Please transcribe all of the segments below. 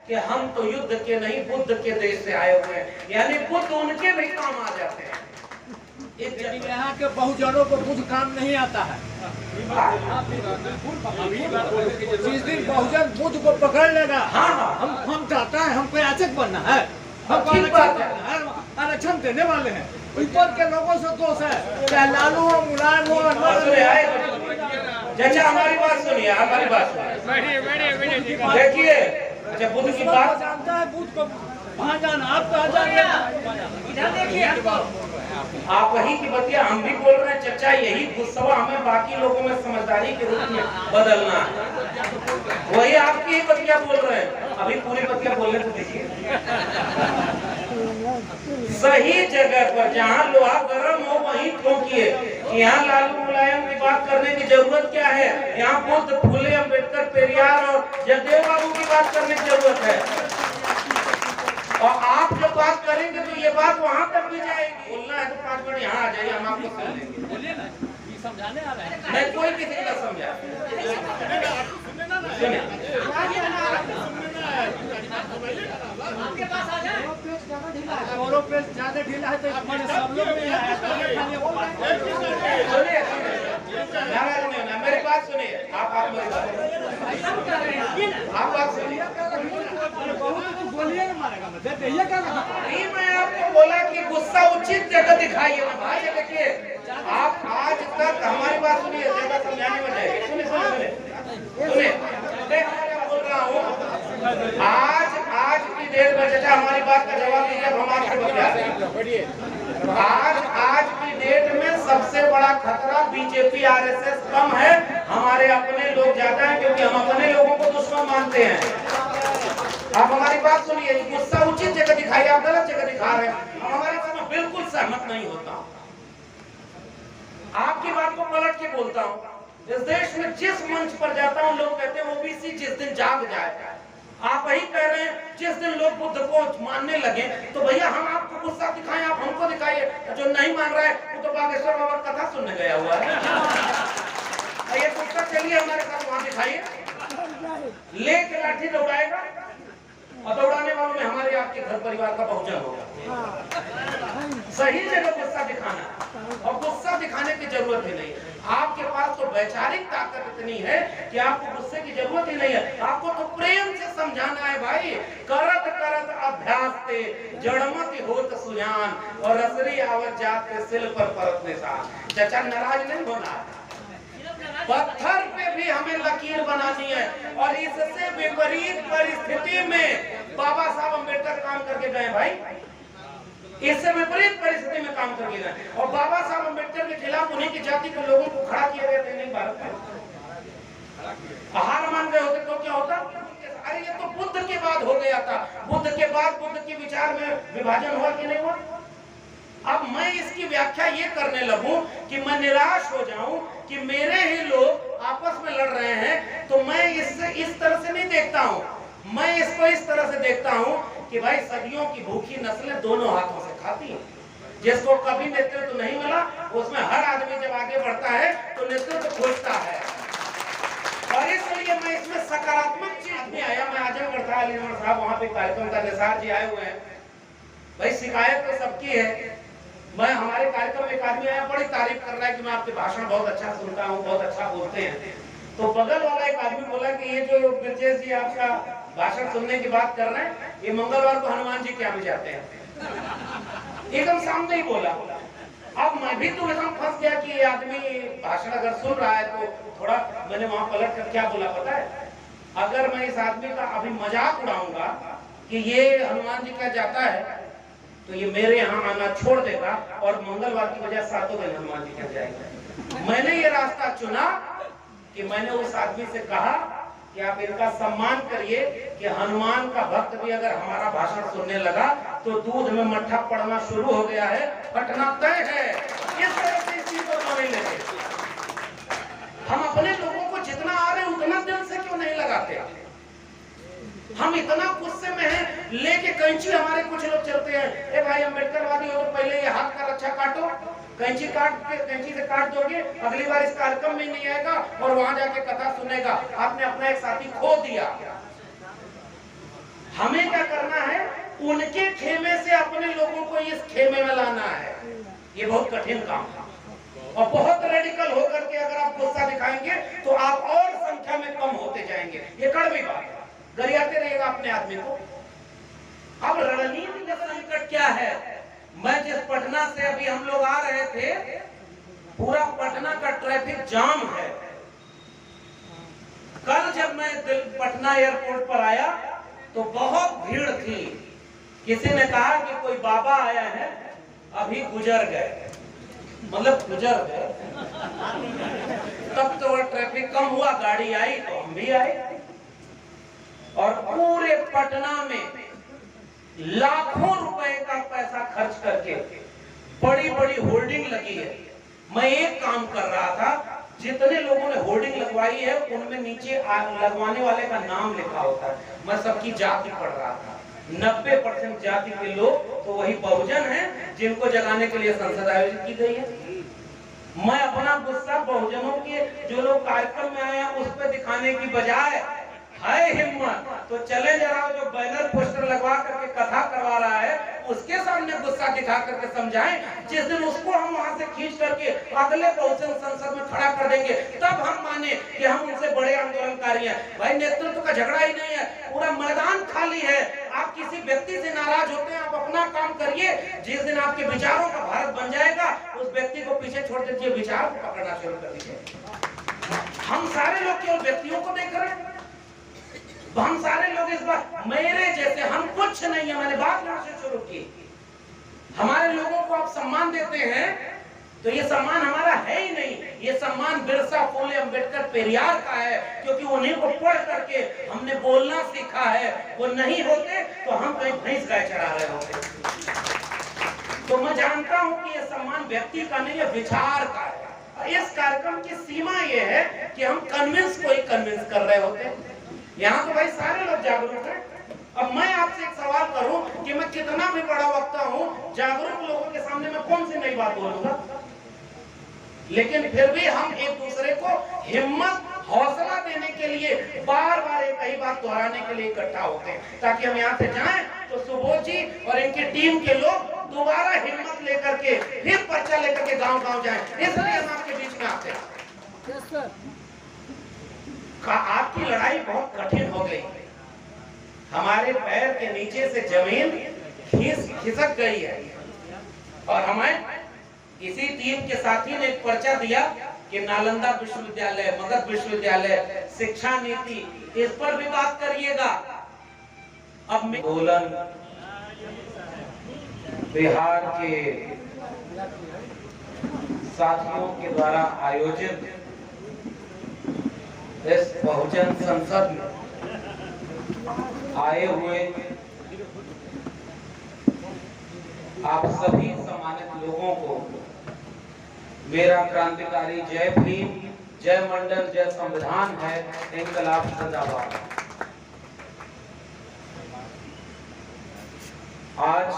कि हम तो युद्ध के नहीं बुद्ध के देश से आए हुए हैं, यानी बुद्ध उनके भी काम आ जाते हैं। यहाँ के बहुजनों को बुद्ध काम नहीं आता है। जिस दिन बहुजन बुद्ध को पकड़ लेगा, हम चाहता है हमको याचक बनना है, हमको आरक्षण देने वाले हैं। ऊपर के लोगों से दोष है, चाहे लालू हो, मुलायम हो, चाचा हमारी बात सुनिए, हमारी बात सुनिए। देखिए, अच्छा बुद्ध की बात जानता है, बुद्ध को वहाँ जाना, आप कहाँ जाना? आप वही की बतिया हम भी बोल रहे हैं चचा, यही गुस्सा हमें बाकी लोगों में समझदारी के रूप में बदलना है। वही आपकी ही बतिया बोल रहे हैं, अभी पूरी बतिया बोलने को देखिए। सही जगह पर जहाँ लोहा गर्म हो वहीं ठोकिए। यहाँ लालू मुलायम की बात करने की जरूरत क्या है? यहाँ बुद्ध, फुले, अम्बेडकर, पेरियार और जगदेव बाबू की बात करने की जरूरत है। और आप जब बात करेंगे तो ये बात वहां तक भी जाएगी। बोलना है तो 5 मिनट यहाँ आ जाइए, हम आपको सुन लेंगे। समझाने आ रहे हैं, मैं कोई किसी का समझा आपके पास आ जाए। और पेज ज्यादा ढीला है तो हमारे सब लोग नहीं आए। सुनिए, मेरी बात सुनिए, आप बात सुनिए। बोलिए ना, मारेगा मैं मैं आपको बोला कि गुस्सा उचित जगह दिखाइए ना भाई। देखिए, आप आज तक हमारी बात सुनिए, ज्यादा समझाने में जाएगी। सुनिए सुनिए सुनिए, मैं बोल रहा हूँ, आज की डेट में चाचा हमारी बात का जवाब दीजिए। हम आपसे बता, आज की डेट में सबसे बड़ा खतरा बीजेपी आरएसएस कम है, हमारे अपने लोग ज्यादा हैं, क्योंकि हम अपने लोगों को दुश्मन मानते हैं। आप हमारी बात सुनिए, गुस्सा उचित जगह दिखाइए, आप गलत जगह दिखा रहे हैं। हम हमारी बात में बिल्कुल सहमत नहीं होता। आपकी बात को पलट के बोलता हूँ। इस देश में जिस मंच पर जाता हूँ लोग कहते हैं ओबीसी जिस दिन जाग जाए। आप वही कह रहे हैं जिस दिन लोग बुद्ध को मानने लगे तो भैया हम आपको गुस्सा दिखाएं, आप हमको दिखाइए। जो नहीं मान रहा है वो तो बागेश्वर बाबा कथा सुनने गया हुआ है। ये गुस्सा चलिए हमारे साथ वहां दिखाइए। लेके लाठी दौड़ाएगा और दौड़ाने वालों में हमारे आपके घर परिवार का बहुजन होगा। सही जगह गुस्सा दिखाना, और गुस्सा दिखाने की जरूरत ही नहीं। आपके पास तो वैचारिक ताकत इतनी है कि आपको गुस्से की जरूरत ही नहीं है। आपको तो प्रेम से समझाना है भाई। करत करत अभ्यास ते जड़मति होत सुजान, और रसरी आवत जाते सिल पर परत निशान। चाचा नाराज नहीं होना, पत्थर पे भी हमें लकीर बनानी है। और इससे विपरीत परिस्थिति में बाबा साहब अम्बेडकर काम करके गए भाई। इससे विपरीत परिस्थिति में काम करके गए, और बाबा साहब अम्बेडकर के खिलाफ उन्हीं की जाति के लोगों को खड़ा किया गया था। नहीं भारत में हार मान गए होते तो क्या होता? अरे ये तो बुद्ध के बाद हो गया था। बुद्ध के बाद बुद्ध के विचार में विभाजन हुआ कि नहीं हुआ? अब मैं इसकी व्याख्या ये करने लगूं कि मैं निराश हो जाऊं कि मेरे ही लोग आपस में लड़ रहे हैं, तो मैं इससे इस तरह से नहीं देखता हूं। मैं इसको इस तरह से देखता हूं कि भाई सदियों की भूखी नस्लें दोनों हाथों से खाती हैं। जिसको कभी नेतृत्व तो नहीं मिला, उसमें हर आदमी जब आगे बढ़ता है तो नेतृत्व तो खोजता है। और इसलिए मैं इसमें सकारात्मक चीज नहीं आया। मैं आजमगढ़ था, अलीगढ़ साहब, वहां पे कार्यक्रम था, निसार जी आए हुए हैं। भाई शिकायत तो सबकी है। मैं हमारे कार्यक्रम में एक आदमी आया, बड़ी तारीफ कर रहा है कि मैं आपके भाषण बहुत अच्छा सुनता हूँ, बहुत अच्छा बोलते हैं। तो बगल वाला एक आदमी बोला कि ये जो ब्रजेश जी आपका भाषण सुनने की बात कर रहे हैं, ये मंगलवार को हनुमान जी के यहाँ भी जाते हैं। एकदम सामने ही बोला। अब मैं भी तो एकदम फंस गया कि ये आदमी भाषण अगर सुन रहा है तो थोड़ा, मैंने वहां पलट कर क्या बोला पता है? अगर मैं इस आदमी का अभी मजाक उड़ाऊंगा कि ये हनुमान जी का जाता है तो ये मेरे यहाँ आना छोड़ देगा और मंगलवार की वजह सातों दिन हनुमान जी के जाएगा। मैंने ये रास्ता चुना कि मैंने उस आदमी से कहा कि आप इनका सम्मान करिए कि हनुमान का भक्त भी अगर हमारा भाषण सुनने लगा तो दूध में मट्ठा पड़ना शुरू हो गया है, फटना तय है। इस तरह से इस चीज को नहीं लेते। हम अपने लोगों को जितना आ रहे उतना दिल से क्यों नहीं लगाते? हम इतना गुस्से में हैं, लेके कैंची हमारे कुछ लोग चलते हैं, ए भाई अम्बेडकरवादी हो तो पहले ये हाथ का रक्षा काटो, कैंची से काट दोगे, अगली बार इस कार्यक्रम में नहीं आएगा और वहां जाके कथा सुनेगा। आपने अपना एक साथी खो दिया। हमें क्या करना है, उनके खेमे से अपने लोगों को इस खेमे में लाना है। ये बहुत कठिन काम है और बहुत रेडिकल होकर के अगर आप गुस्सा दिखाएंगे तो आप और संख्या में कम होते जाएंगे। ये कड़वी बात है, गरियाते रहिएगा अपने आदमी को। अब रणनीति का संकट क्या है? मैं जिस पटना से अभी हम लोग आ रहे थे, पूरा पटना का ट्रैफिक जाम है। कल जब मैं पटना एयरपोर्ट पर आया तो बहुत भीड़ थी। किसी ने कहा कि कोई बाबा आया है, अभी गुजर गए, मतलब गुजर गए। तब तो वह ट्रैफिक कम हुआ, गाड़ी आई तो हम भी आए। और पूरे पटना में लाखों रुपए का पैसा खर्च करके बड़ी बड़ी होर्डिंग लगी है। मैं एक काम कर रहा था, जितने लोगों ने होर्डिंग लगवाई है उनमें नीचे लगवाने वाले का नाम लिखा होता है। मैं सबकी जाति पढ़ रहा था। 90% जाति के लोग तो वही बहुजन हैं जिनको जगाने के लिए संसद आयोजित की गई है। मैं अपना गुस्सा बहुजनों के जो लोग कार्यक्रम में आए हैं उस पर दिखाने की बजाय, है हिम्मत तो चले जरा जो बैनर पोस्टर लगवा करके कथा करवा रहा है उसके सामने गुस्सा दिखा करके समझाएं। जिस दिन उसको हम वहां से खींच करके अगले बहुजन संसद में खड़ा कर देंगे तब हम माने कि हम उनसे बड़े आंदोलनकारी हैं। भाई नेतृत्व का झगड़ा ही नहीं है, पूरा मैदान खाली है। आप किसी व्यक्ति से नाराज होते हैं, आप अपना काम करिए। जिस दिन आपके विचारों का भारत बन जाएगा उस व्यक्ति को पीछे छोड़ दीजिए, विचार को पकड़ना शुरू कर दीजिए। हम सारे लोग केवल व्यक्तियों को देख रहे हैं, हम सारे लोग इस बार मेरे जैसे, हम कुछ नहीं है। मैंने बात यहाँ से शुरू की। हमारे लोगों को आप सम्मान देते हैं तो ये सम्मान हमारा है ही नहीं, ये सम्मान बिरसा, फुले, अंबेडकर, पेरियार का है, क्योंकि उन्हीं को पढ़ करके हमने बोलना सीखा है। वो नहीं होते तो हम कहीं भैंस गाय चढ़ा रहे होते। तो मैं जानता हूं कि ये सम्मान व्यक्ति का नहीं है, विचार का है। इस कार्यक्रम की सीमा ये है कि हम कन्विंस को ही कन्विंस कर रहे होते हैं। यहाँ तो भाई सारे लोग जागरूक हैं। अब मैं आपसे एक सवाल करूं कि मैं कितना भी बड़ा वक्ता हूं, जागरूक लोगों के सामने मैं कौन सी नई बात बोलूंगा? लेकिन फिर भी हम एक दूसरे को हिम्मत, हौसला देने के लिए बार बार एक ही बात दोहराने के लिए इकट्ठा होते हैं, ताकि हम यहाँ से जाएं तो सुबोध जी और इनकी टीम के लोग दोबारा हिम्मत लेकर के फिर पर्चा लेकर के गांव-गांव जाएं। इसलिए हम आपके बीच में आते हैं। आपकी लड़ाई बहुत कठिन हो गई, हमारे पैर के नीचे से जमीन खिसक गई है। और हमें इसी टीम के साथी ने एक पर्चा दिया कि नालंदा विश्वविद्यालय, मगध विश्वविद्यालय, शिक्षा नीति, इस पर भी बात करिएगा। अब आंदोलन बिहार के साथियों के द्वारा आयोजित इस बहुजन संसद में आए हुए आप सभी सम्मानित लोगों को मेरा क्रांतिकारी जय भीम, जय मंडल, जय संविधान है, इंकलाब जिंदाबाद। आज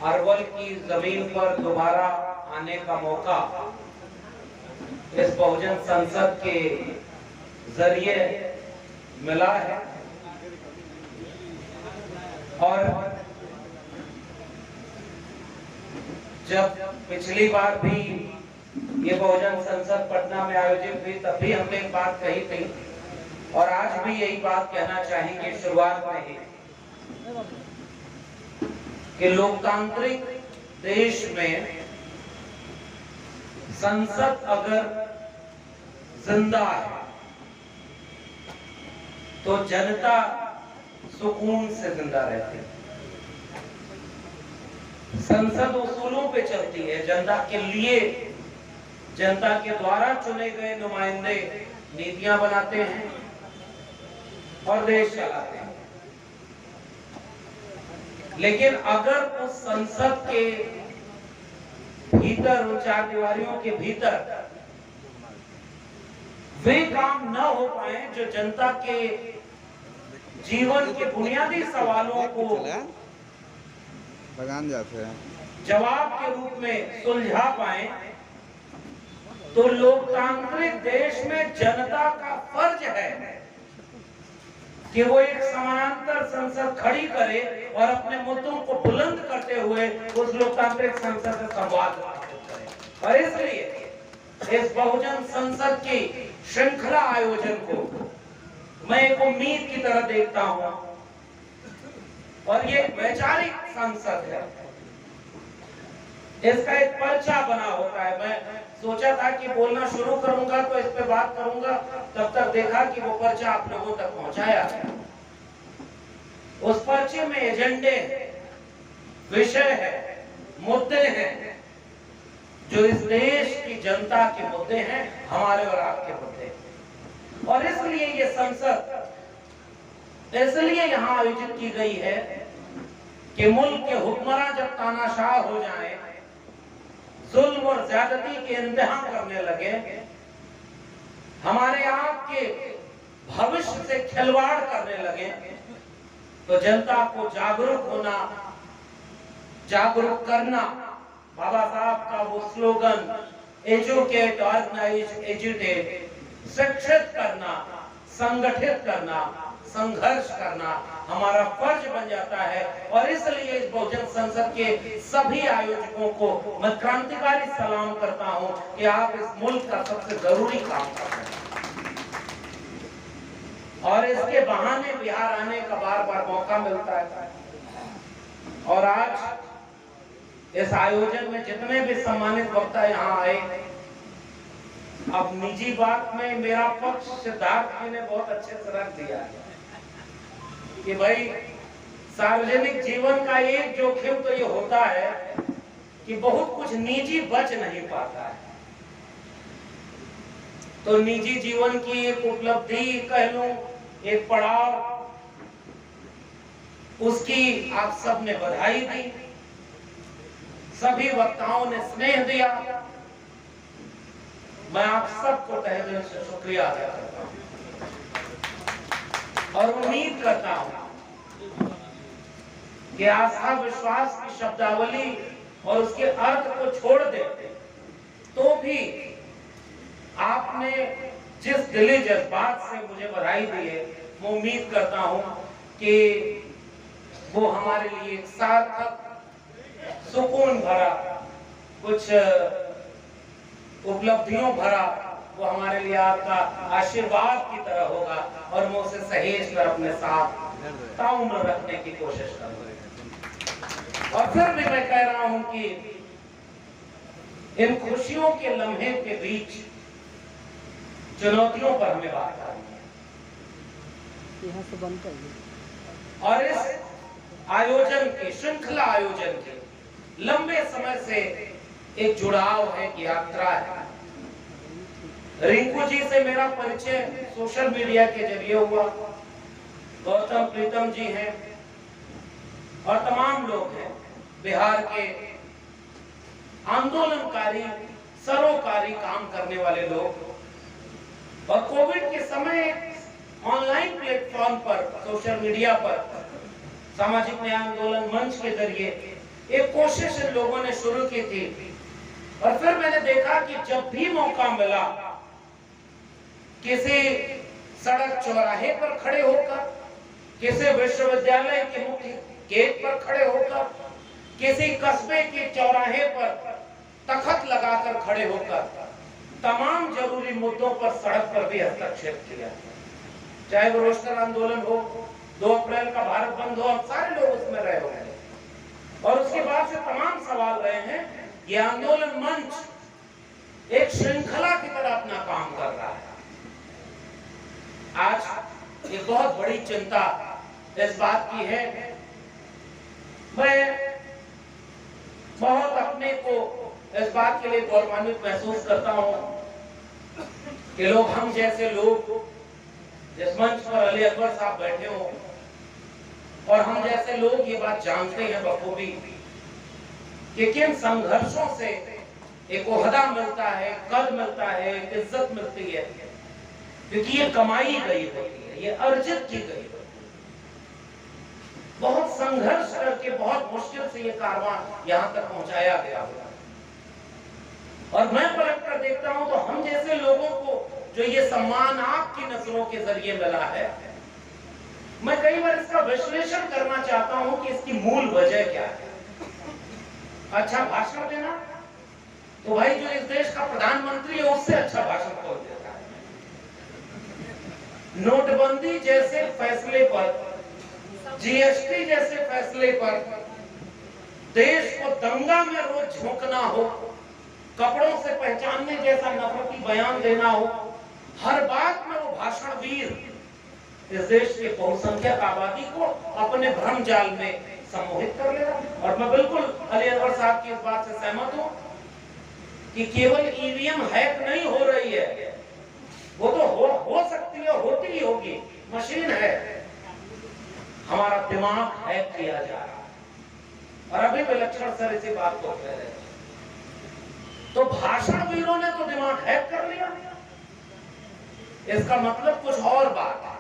अरवल की जमीन पर दोबारा आने का मौका इस बहुजन संसद के जरिए मिला है। और जब पिछली बार भी ये बहुजन संसद पटना में आयोजित हुई तब भी हमने एक बात कही थी और आज भी यही बात कहना चाहेंगे शुरुआत में ही कि लोकतांत्रिक देश में संसद अगर जिंदा है तो जनता सुकून से जिंदा रहती है। संसद उसूलों पे चलती है, जनता के लिए, जनता के द्वारा चुने गए नुमाइंदे नीतियां बनाते हैं और देश चलाते हैं। लेकिन अगर उस संसद के भीतर, उन चार दीवारियों के भीतर वे काम न हो पाए जो जनता के जीवन के बुनियादी सवालों को जवाब के रूप में सुलझा पाए, तो लोकतांत्रिक देश में जनता का फर्ज है कि वो एक समानांतर संसद खड़ी करे और अपने मुद्दों को बुलंद करते हुए उस लोकतांत्रिक संसद से संवाद करे। और इसलिए इस बहुजन संसद की श्रृंखला आयोजन को मैं एक उम्मीद की तरह देखता हूं, और ये वैचारिक संसद है। इसका एक पर्चा बना होता है। मैं सोचा था कि बोलना शुरू करूंगा तो इस पे बात करूंगा, तब तक देखा कि वो पर्चा आप लोगों तक पहुंचाया है। उस पर्चे में एजेंडे, विषय है, मुद्दे हैं जो इस देश की जनता के मुद्दे हैं, हमारे और आपके मुद्दे। और इसलिए ये संसद इसलिए यहाँ आयोजित की गई है कि मुल्क के हुक्मरान जब तानाशाह हो जाएं, जुल्म और ज्यादती के इंतहा करने लगे, हमारे आपके भविष्य से खिलवाड़ करने लगे, तो जनता को जागरूक होना, जागरूक करना, बाबा साहब का वो स्लोगन एजुकेट, ऑर्गेनाइज, एजुटेट, शिक्षित करना, संगठित करना, संघर्ष करना हमारा फर्ज बन जाता है। और इसलिए इस बहुजन संसद के सभी आयोजकों को मैं क्रांतिकारी सलाम करता हूं कि आप इस मुल्क का सबसे जरूरी काम कर रहे हैं, और इसके बहाने बिहार आने का बार बार मौका मिलता है। और आज इस आयोजन में जितने भी सम्मानित वक्ता यहाँ आए, अब निजी बात में मेरा पक्ष सिद्धार्थ जी ने बहुत अच्छे से रख दिया है कि भाई सार्वजनिक जीवन का एक जोखिम तो ये होता है कि बहुत कुछ निजी बच नहीं पाता है। तो निजी जीवन की एक उपलब्धि कह लूं, एक पड़ाव, उसकी आप सब ने बधाई दी, सभी वक्ताओं ने स्नेह दिया। मैं आप सबको तहे दिल से शुक्रिया अदा करता हूं और उम्मीद करता हूं कि आस्था विश्वास की शब्दावली और उसके अर्थ को छोड़ देते तो भी आपने जिस दिली जज्बात से मुझे बधाई दी है, मैं उम्मीद करता हूं कि वो हमारे लिए एक सार्थक, सुकून भरा, कुछ उपलब्धियों भरा, वो हमारे लिए आपका आशीर्वाद की तरह होगा, और मैं उसे सहेज कर अपने साथ ताउम्र रखने की कोशिश करूंगा। और फिर भी मैं कह रहा हूं कि इन खुशियों के लम्हे के बीच चुनौतियों पर हमें बात करनी है। यहाँ से बंद कर और इस आयोजन के, श्रृंखला आयोजन के लंबे समय से एक जुड़ाव है, एक यात्रा है। रिंकू जी से मेरा परिचय सोशल मीडिया के जरिए हुआ, गौतम प्रीतम जी हैं और तमाम लोग हैं बिहार के आंदोलनकारी, सरोकारी काम करने वाले लोग। और कोविड के समय ऑनलाइन प्लेटफॉर्म पर, सोशल मीडिया पर, सामाजिक न्याय आंदोलन मंच के जरिए एक कोशिश इन लोगों ने शुरू की थी। और फिर मैंने देखा कि जब भी मौका मिला, किसी सड़क चौराहे पर खड़े होकर, किसी विश्वविद्यालय के मुख्य गेट पर खड़े होकर, किसी कस्बे के चौराहे पर तख्त लगाकर खड़े होकर, तमाम जरूरी मुद्दों पर सड़क पर भी हस्तक्षेप किया। चाहे वो रोस्टर आंदोलन हो, 2 अप्रैल का भारत बंद हो, हम सारे लोग उसमें रहे होंगे। और उसके बाद से तमाम सवाल रहे हैं। ये आंदोलन मंच एक श्रृंखला की तरह अपना काम कर रहा है। आज एक बहुत बड़ी चिंता इस बात की है, मैं बहुत अपने को इस बात के लिए गौरवान्वित महसूस करता हूं कि लोग, हम जैसे लोग, जिस मंच पर अली अकबर साहब बैठे हो, और हम जैसे लोग ये बात जानते हैं बखूबी कि किन संघर्षों से एक ओहदा मिलता है, कद मिलता है, इज्जत मिलती है, क्योंकि ये कमाई गई होती है, ये अर्जित की गई होती है। बहुत संघर्ष करके, बहुत मुश्किल से ये कारवां यहां तक पहुंचाया गया हुआ। और मैं पलट कर देखता हूं तो हम जैसे लोगों को जो ये सम्मान आपकी नजरों के जरिए मिला है, मैं कई बार इसका विश्लेषण करना चाहता हूं कि इसकी मूल वजह क्या है। अच्छा भाषण देना, तो भाई जो इस देश का प्रधानमंत्री है उससे अच्छा भाषण कौन देता है। नोटबंदी जैसे फैसले पर, जीएसटी जैसे फैसले पर देश को दंगा में रोज झोंकना हो, कपड़ों से पहचानने जैसा नफरती बयान देना हो, हर बात में वो भाषणवीर इस देश के बहुसंख्यक आबादी को अपने भ्रम जाल में सम्मोहित कर ले रहा है। और मैं बिल्कुल अली अनवर साहब की इस बात से सहमत हूं कि केवल ईवीएम हैक नहीं हो रही है, वो तो हो सकती है, होती ही होगी, मशीन है, हमारा दिमाग हैक किया जा रहा है। और अभी विलक्षण सर इसी बात को कह रहे हैं, तो भाषणवीरों ने तो दिमाग हैक कर लिया, इसका मतलब कुछ और बात है।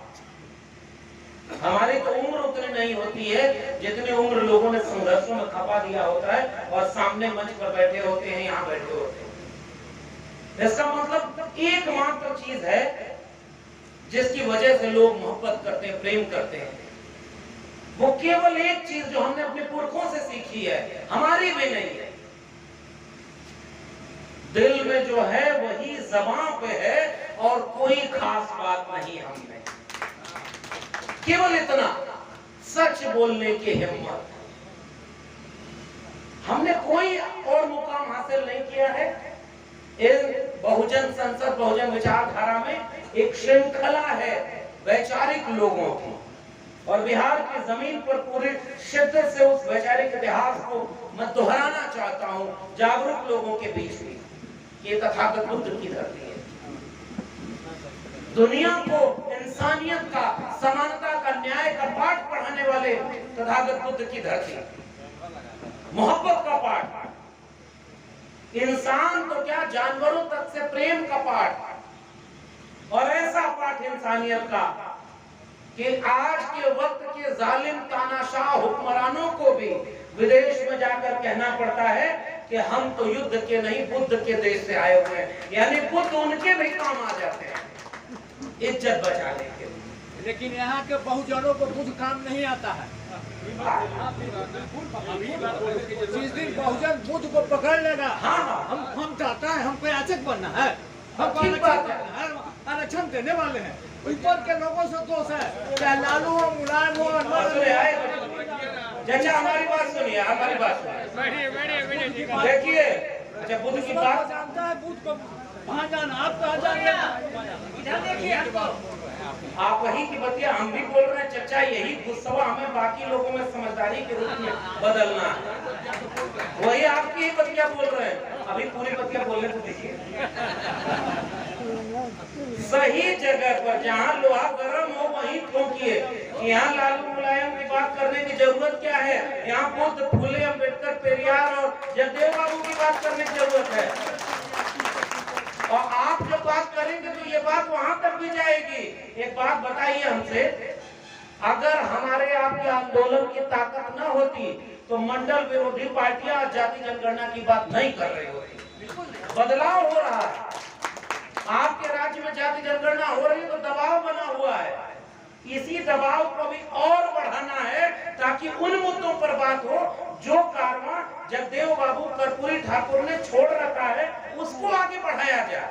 हमारी तो उम्र उतनी नहीं होती है जितनी उम्र लोगों ने संघर्षों में खपा दिया होता है और सामने मंच पर बैठे होते हैं, यहाँ बैठे होते हैं। इसका मतलब एकमात्र चीज है जिसकी वजह से लोग मोहब्बत करते हैं, प्रेम करते हैं, वो केवल एक चीज जो हमने अपने पुरखों से सीखी है, हमारी भी नहीं है, दिल में जो है वही ज़बान पे है और कोई खास बात नहीं हमने, केवल इतना, सच बोलने की हिम्मत। हमने कोई और मुकाम हासिल नहीं किया है। इस बहुजन संसद, बहुजन विचारधारा में एक श्रृंखला है वैचारिक लोगों की, और बिहार की जमीन पर पूरी शिद्दत से उस वैचारिक इतिहास को मैं दोहराना चाहता हूं जागरूक लोगों के बीच में। ये तथागत बुद्ध की धरती है, दुनिया को इंसानियत का, समानता का, न्याय का पाठ पढ़ाने वाले तथागत बुद्ध की धरती, मोहब्बत का पाठ, इंसान तो क्या जानवरों तक से प्रेम का पाठ, और ऐसा पाठ इंसानियत का कि आज के वक्त के जालिम तानाशाह हुक्मरानों को भी विदेश में जाकर कहना पड़ता है कि हम तो युद्ध के नहीं बुद्ध के देश से आए हुए हैं, यानी बुद्ध उनके भी काम आ जाते हैं इज्जत बचाने के लिए। लेकिन यहाँ के बहुजनों को कुछ काम नहीं आता है। जिस दिन बहुजन बुद्ध को पकड़ लेगा, हम चाहता है हमको याचक बनना है, हम आरक्षण देने वाले हैं, ऊपर के लोगों से दोष है, चाहे लालू हो, मुलायम हो, चाचा हमारी बात सुनिए, हमारी बात सुनिए, देखिए, अच्छा बुद्ध की बात जानता है, बुद्ध को वहाँ जाना, आप कहाँ जाना, आप वही की बतिया हम भी बोल रहे हैं चचा, यही गुस्सा हमें बाकी लोगों में समझदारी के रूप में बदलना है, वही आपकी ही बतिया बोल रहे हैं। अभी पूरी बतिया बोलने को देखिए, सही जगह पर जहाँ लोहा गर्म हो वहीं ठोकिए। यहाँ लालू मुलायम की बात करने की जरूरत क्या है, यहाँ बुद्ध, फुले, अम्बेडकर, पेरियार और जगदेव बाबू की बात करने की जरूरत है। और आप जो बात करेंगे तो ये बात वहां तक भी जाएगी। एक बात बताइए हमसे, अगर हमारे आपके आंदोलन की ताकत न होती तो मंडल विरोधी पार्टियां जाति जनगणना की बात नहीं कर रही होती। बदलाव हो रहा है, आपके राज्य में जाति जनगणना हो रही है तो दबाव बना हुआ है, इसी दबाव को भी और बढ़ाना है ताकि उन मुद्दों पर बात हो जो कारवां जगदेव बाबू, कर्पूरी ठाकुर ने छोड़ रखा है उसको आगे बढ़ाया जाए।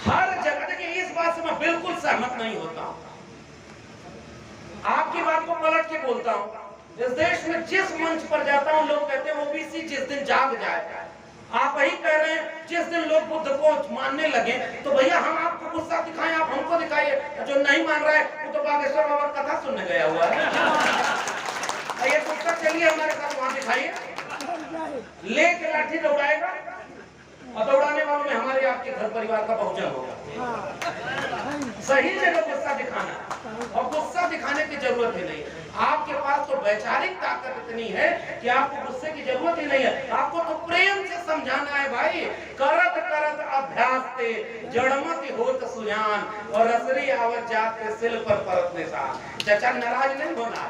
हर जगह देखिए, इस बात से मैं बिल्कुल सहमत नहीं होता हूं, आपकी बात को पलट के बोलता हूं। इस देश में जिस मंच पर जाता हूं लोग कहते हैं ओबीसी जिस दिन जाग जाए, आप वही कह रहे हैं जिस दिन लोग बुद्ध को मानने लगे तो भैया हम आपको गुस्सा दिखाएं, आप हमको दिखाइए। जो नहीं मान रहा है वो तो बागेश्वर बाबा कथा सुनने गया हुआ है, ये गुस्सा चलिए हमारे साथ वहां दिखाइए, लेके लाठी दौड़ाएगा और दौड़ाने वालों में हमारे आपके घर परिवार का बहुजन होगा। सही जगह गुस्सा दिखाना, और गुस्सा दिखाने की जरूरत ही नहीं, आपके पास तो वैचारिक ताकत इतनी है कि आपको गुस्से की जरूरत ही नहीं है, आपको तो प्रेम से समझाना है भाई। करत करत अभ्यास ते जड़मति होत सुजान और असरी आवत जाते सिल पर परत निशान। चाचा नाराज नहीं होना,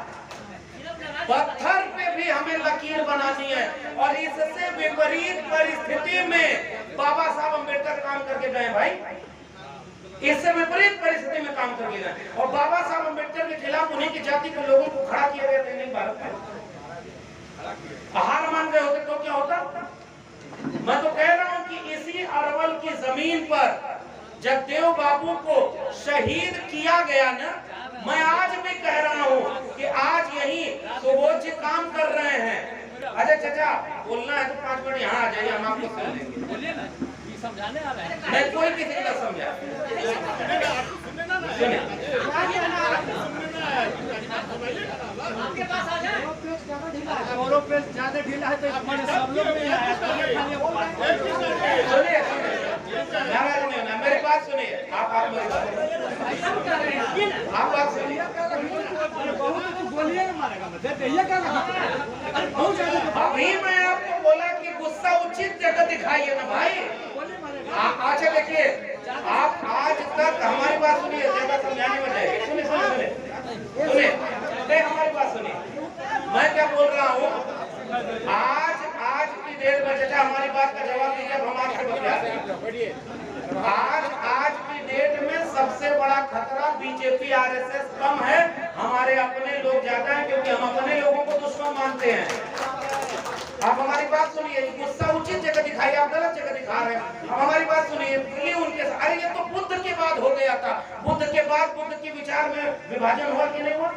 पत्थर पे भी हमें लकीर बनानी है, और इससे विपरीत परिस्थिति में बाबा साहब अम्बेडकर काम करके गए भाई। इससे विपरीत परिस्थिति में काम कर लेना। और बाबा साहब अम्बेडकर के खिलाफ उन्हीं की जाति के लोगों को खड़ा किया गया था नहीं भारत में। हार मान गए होते तो क्या होता? मैं तो कह रहा हूं कि इसी अरवल की जमीन पर जगदेव बाबू को शहीद किया गया ना, मैं आज भी कह रहा हूं कि आज यही सुबोध जी काम कर रहे हैं। अजय चाचा बोलना है तो 5 मिनट यहाँ आ जाइए, हम आपको सुन लेंगे। समझाने आ रहे हैं, मैं कोई किसी को ना समझा। सुनिए आपके पास आ जाए। और पेज ज्यादा ढीला है तो हमारे सब लोग में आया। सुनिए नाराज नहीं होना, मेरी बात सुनिए। आप मेरी बात सुनिए। बोलिए ना, मारेगा मत ये क्या अभी मैं आपको बोला कि गुस्सा उचित जगह दिखाइए ना भाई। अच्छा देखिए, आप आज तक हमारी बात सुनिए, ज्यादा समझाने में जाएगी। सुनिए सुनिए सुनिए सुनिए, हमारी बात सुनिए। मैं क्या बोल रहा हूँ, आज की डेट में चाचा हमारी बात का जवाब दीजिए, हम आपसे बतिया। आज की डेट में सबसे बड़ा खतरा बीजेपी आरएसएस कम है, हमारे अपने लोग ज्यादा हैं, क्योंकि हम अपने लोगों को दुश्मन मानते हैं। आप हमारी बात सुनिए, गुस्सा उचित जगह दिखाइए, आप गलत जगह दिखा रहे हैं। अब हमारी बात सुनिए, ये उनके अरे ये तो बुद्ध के बाद हो गया था, बुद्ध के बाद बुद्ध के विचार में विभाजन हुआ कि नहीं हुआ?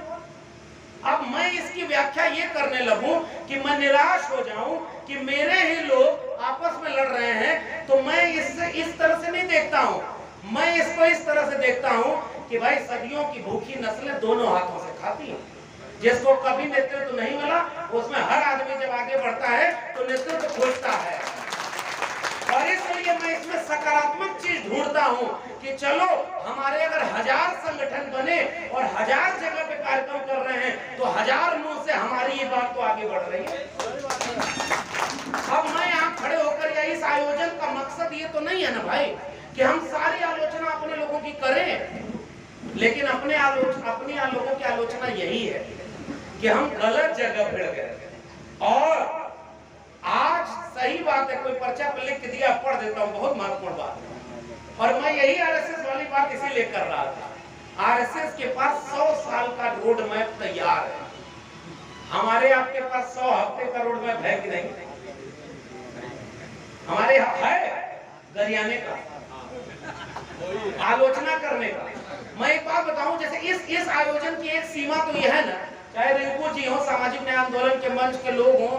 अब मैं इसकी व्याख्या ये करने लगूं कि मैं निराश हो जाऊं कि मेरे ही लोग आपस में लड़ रहे हैं, तो मैं इससे इस तरह से नहीं देखता हूं। मैं इसको इस तरह से देखता हूं कि भाई सदियों की भूखी नस्लें दोनों हाथों से खाती हैं। जिसको कभी नेतृत्व नहीं मिला, उसमें हर आदमी जब आगे बढ़ता है तो नेतृत्व खोजता है। और इसलिए मैं इसमें सकारात्मक चीज ढूंढता हूं कि चलो हमारे अगर 1000 संगठन बने और 1000 जगह पे कार्यक्रम कर रहे हैं, तो 1000 मुंह से हमारी ये बात तो आगे बढ़ रही है। अब मैं यहाँ खड़े होकर या इस आयोजन का मकसद ये तो नहीं है ना भाई कि हम सारी आलोचना अपने लोगों की करें, लेकिन अपनी लोगों की आलोचना यही है कि हम गलत जगह भिड़ गए। और आज सही बात है, कोई पर्चा पे लिख के दिया, पढ़ देता हूं, बहुत महत्वपूर्ण बात है। और मैं यही आरएसएस वाली बात इसीलिए कर रहा था। आरएसएस के पास 100 साल का रोड मैप तैयार है। हमारे आपके पास 100 हफ्ते का रोड मैप है कि नहीं? हमारे यहाँ है गरियाने का, आलोचना करने का। मैं एक बात बताऊं, जैसे इस आयोजन की एक सीमा तो यह है ना, चाहे रिंकू जी हो, सामाजिक न्याय आंदोलन के मंच के लोग हो,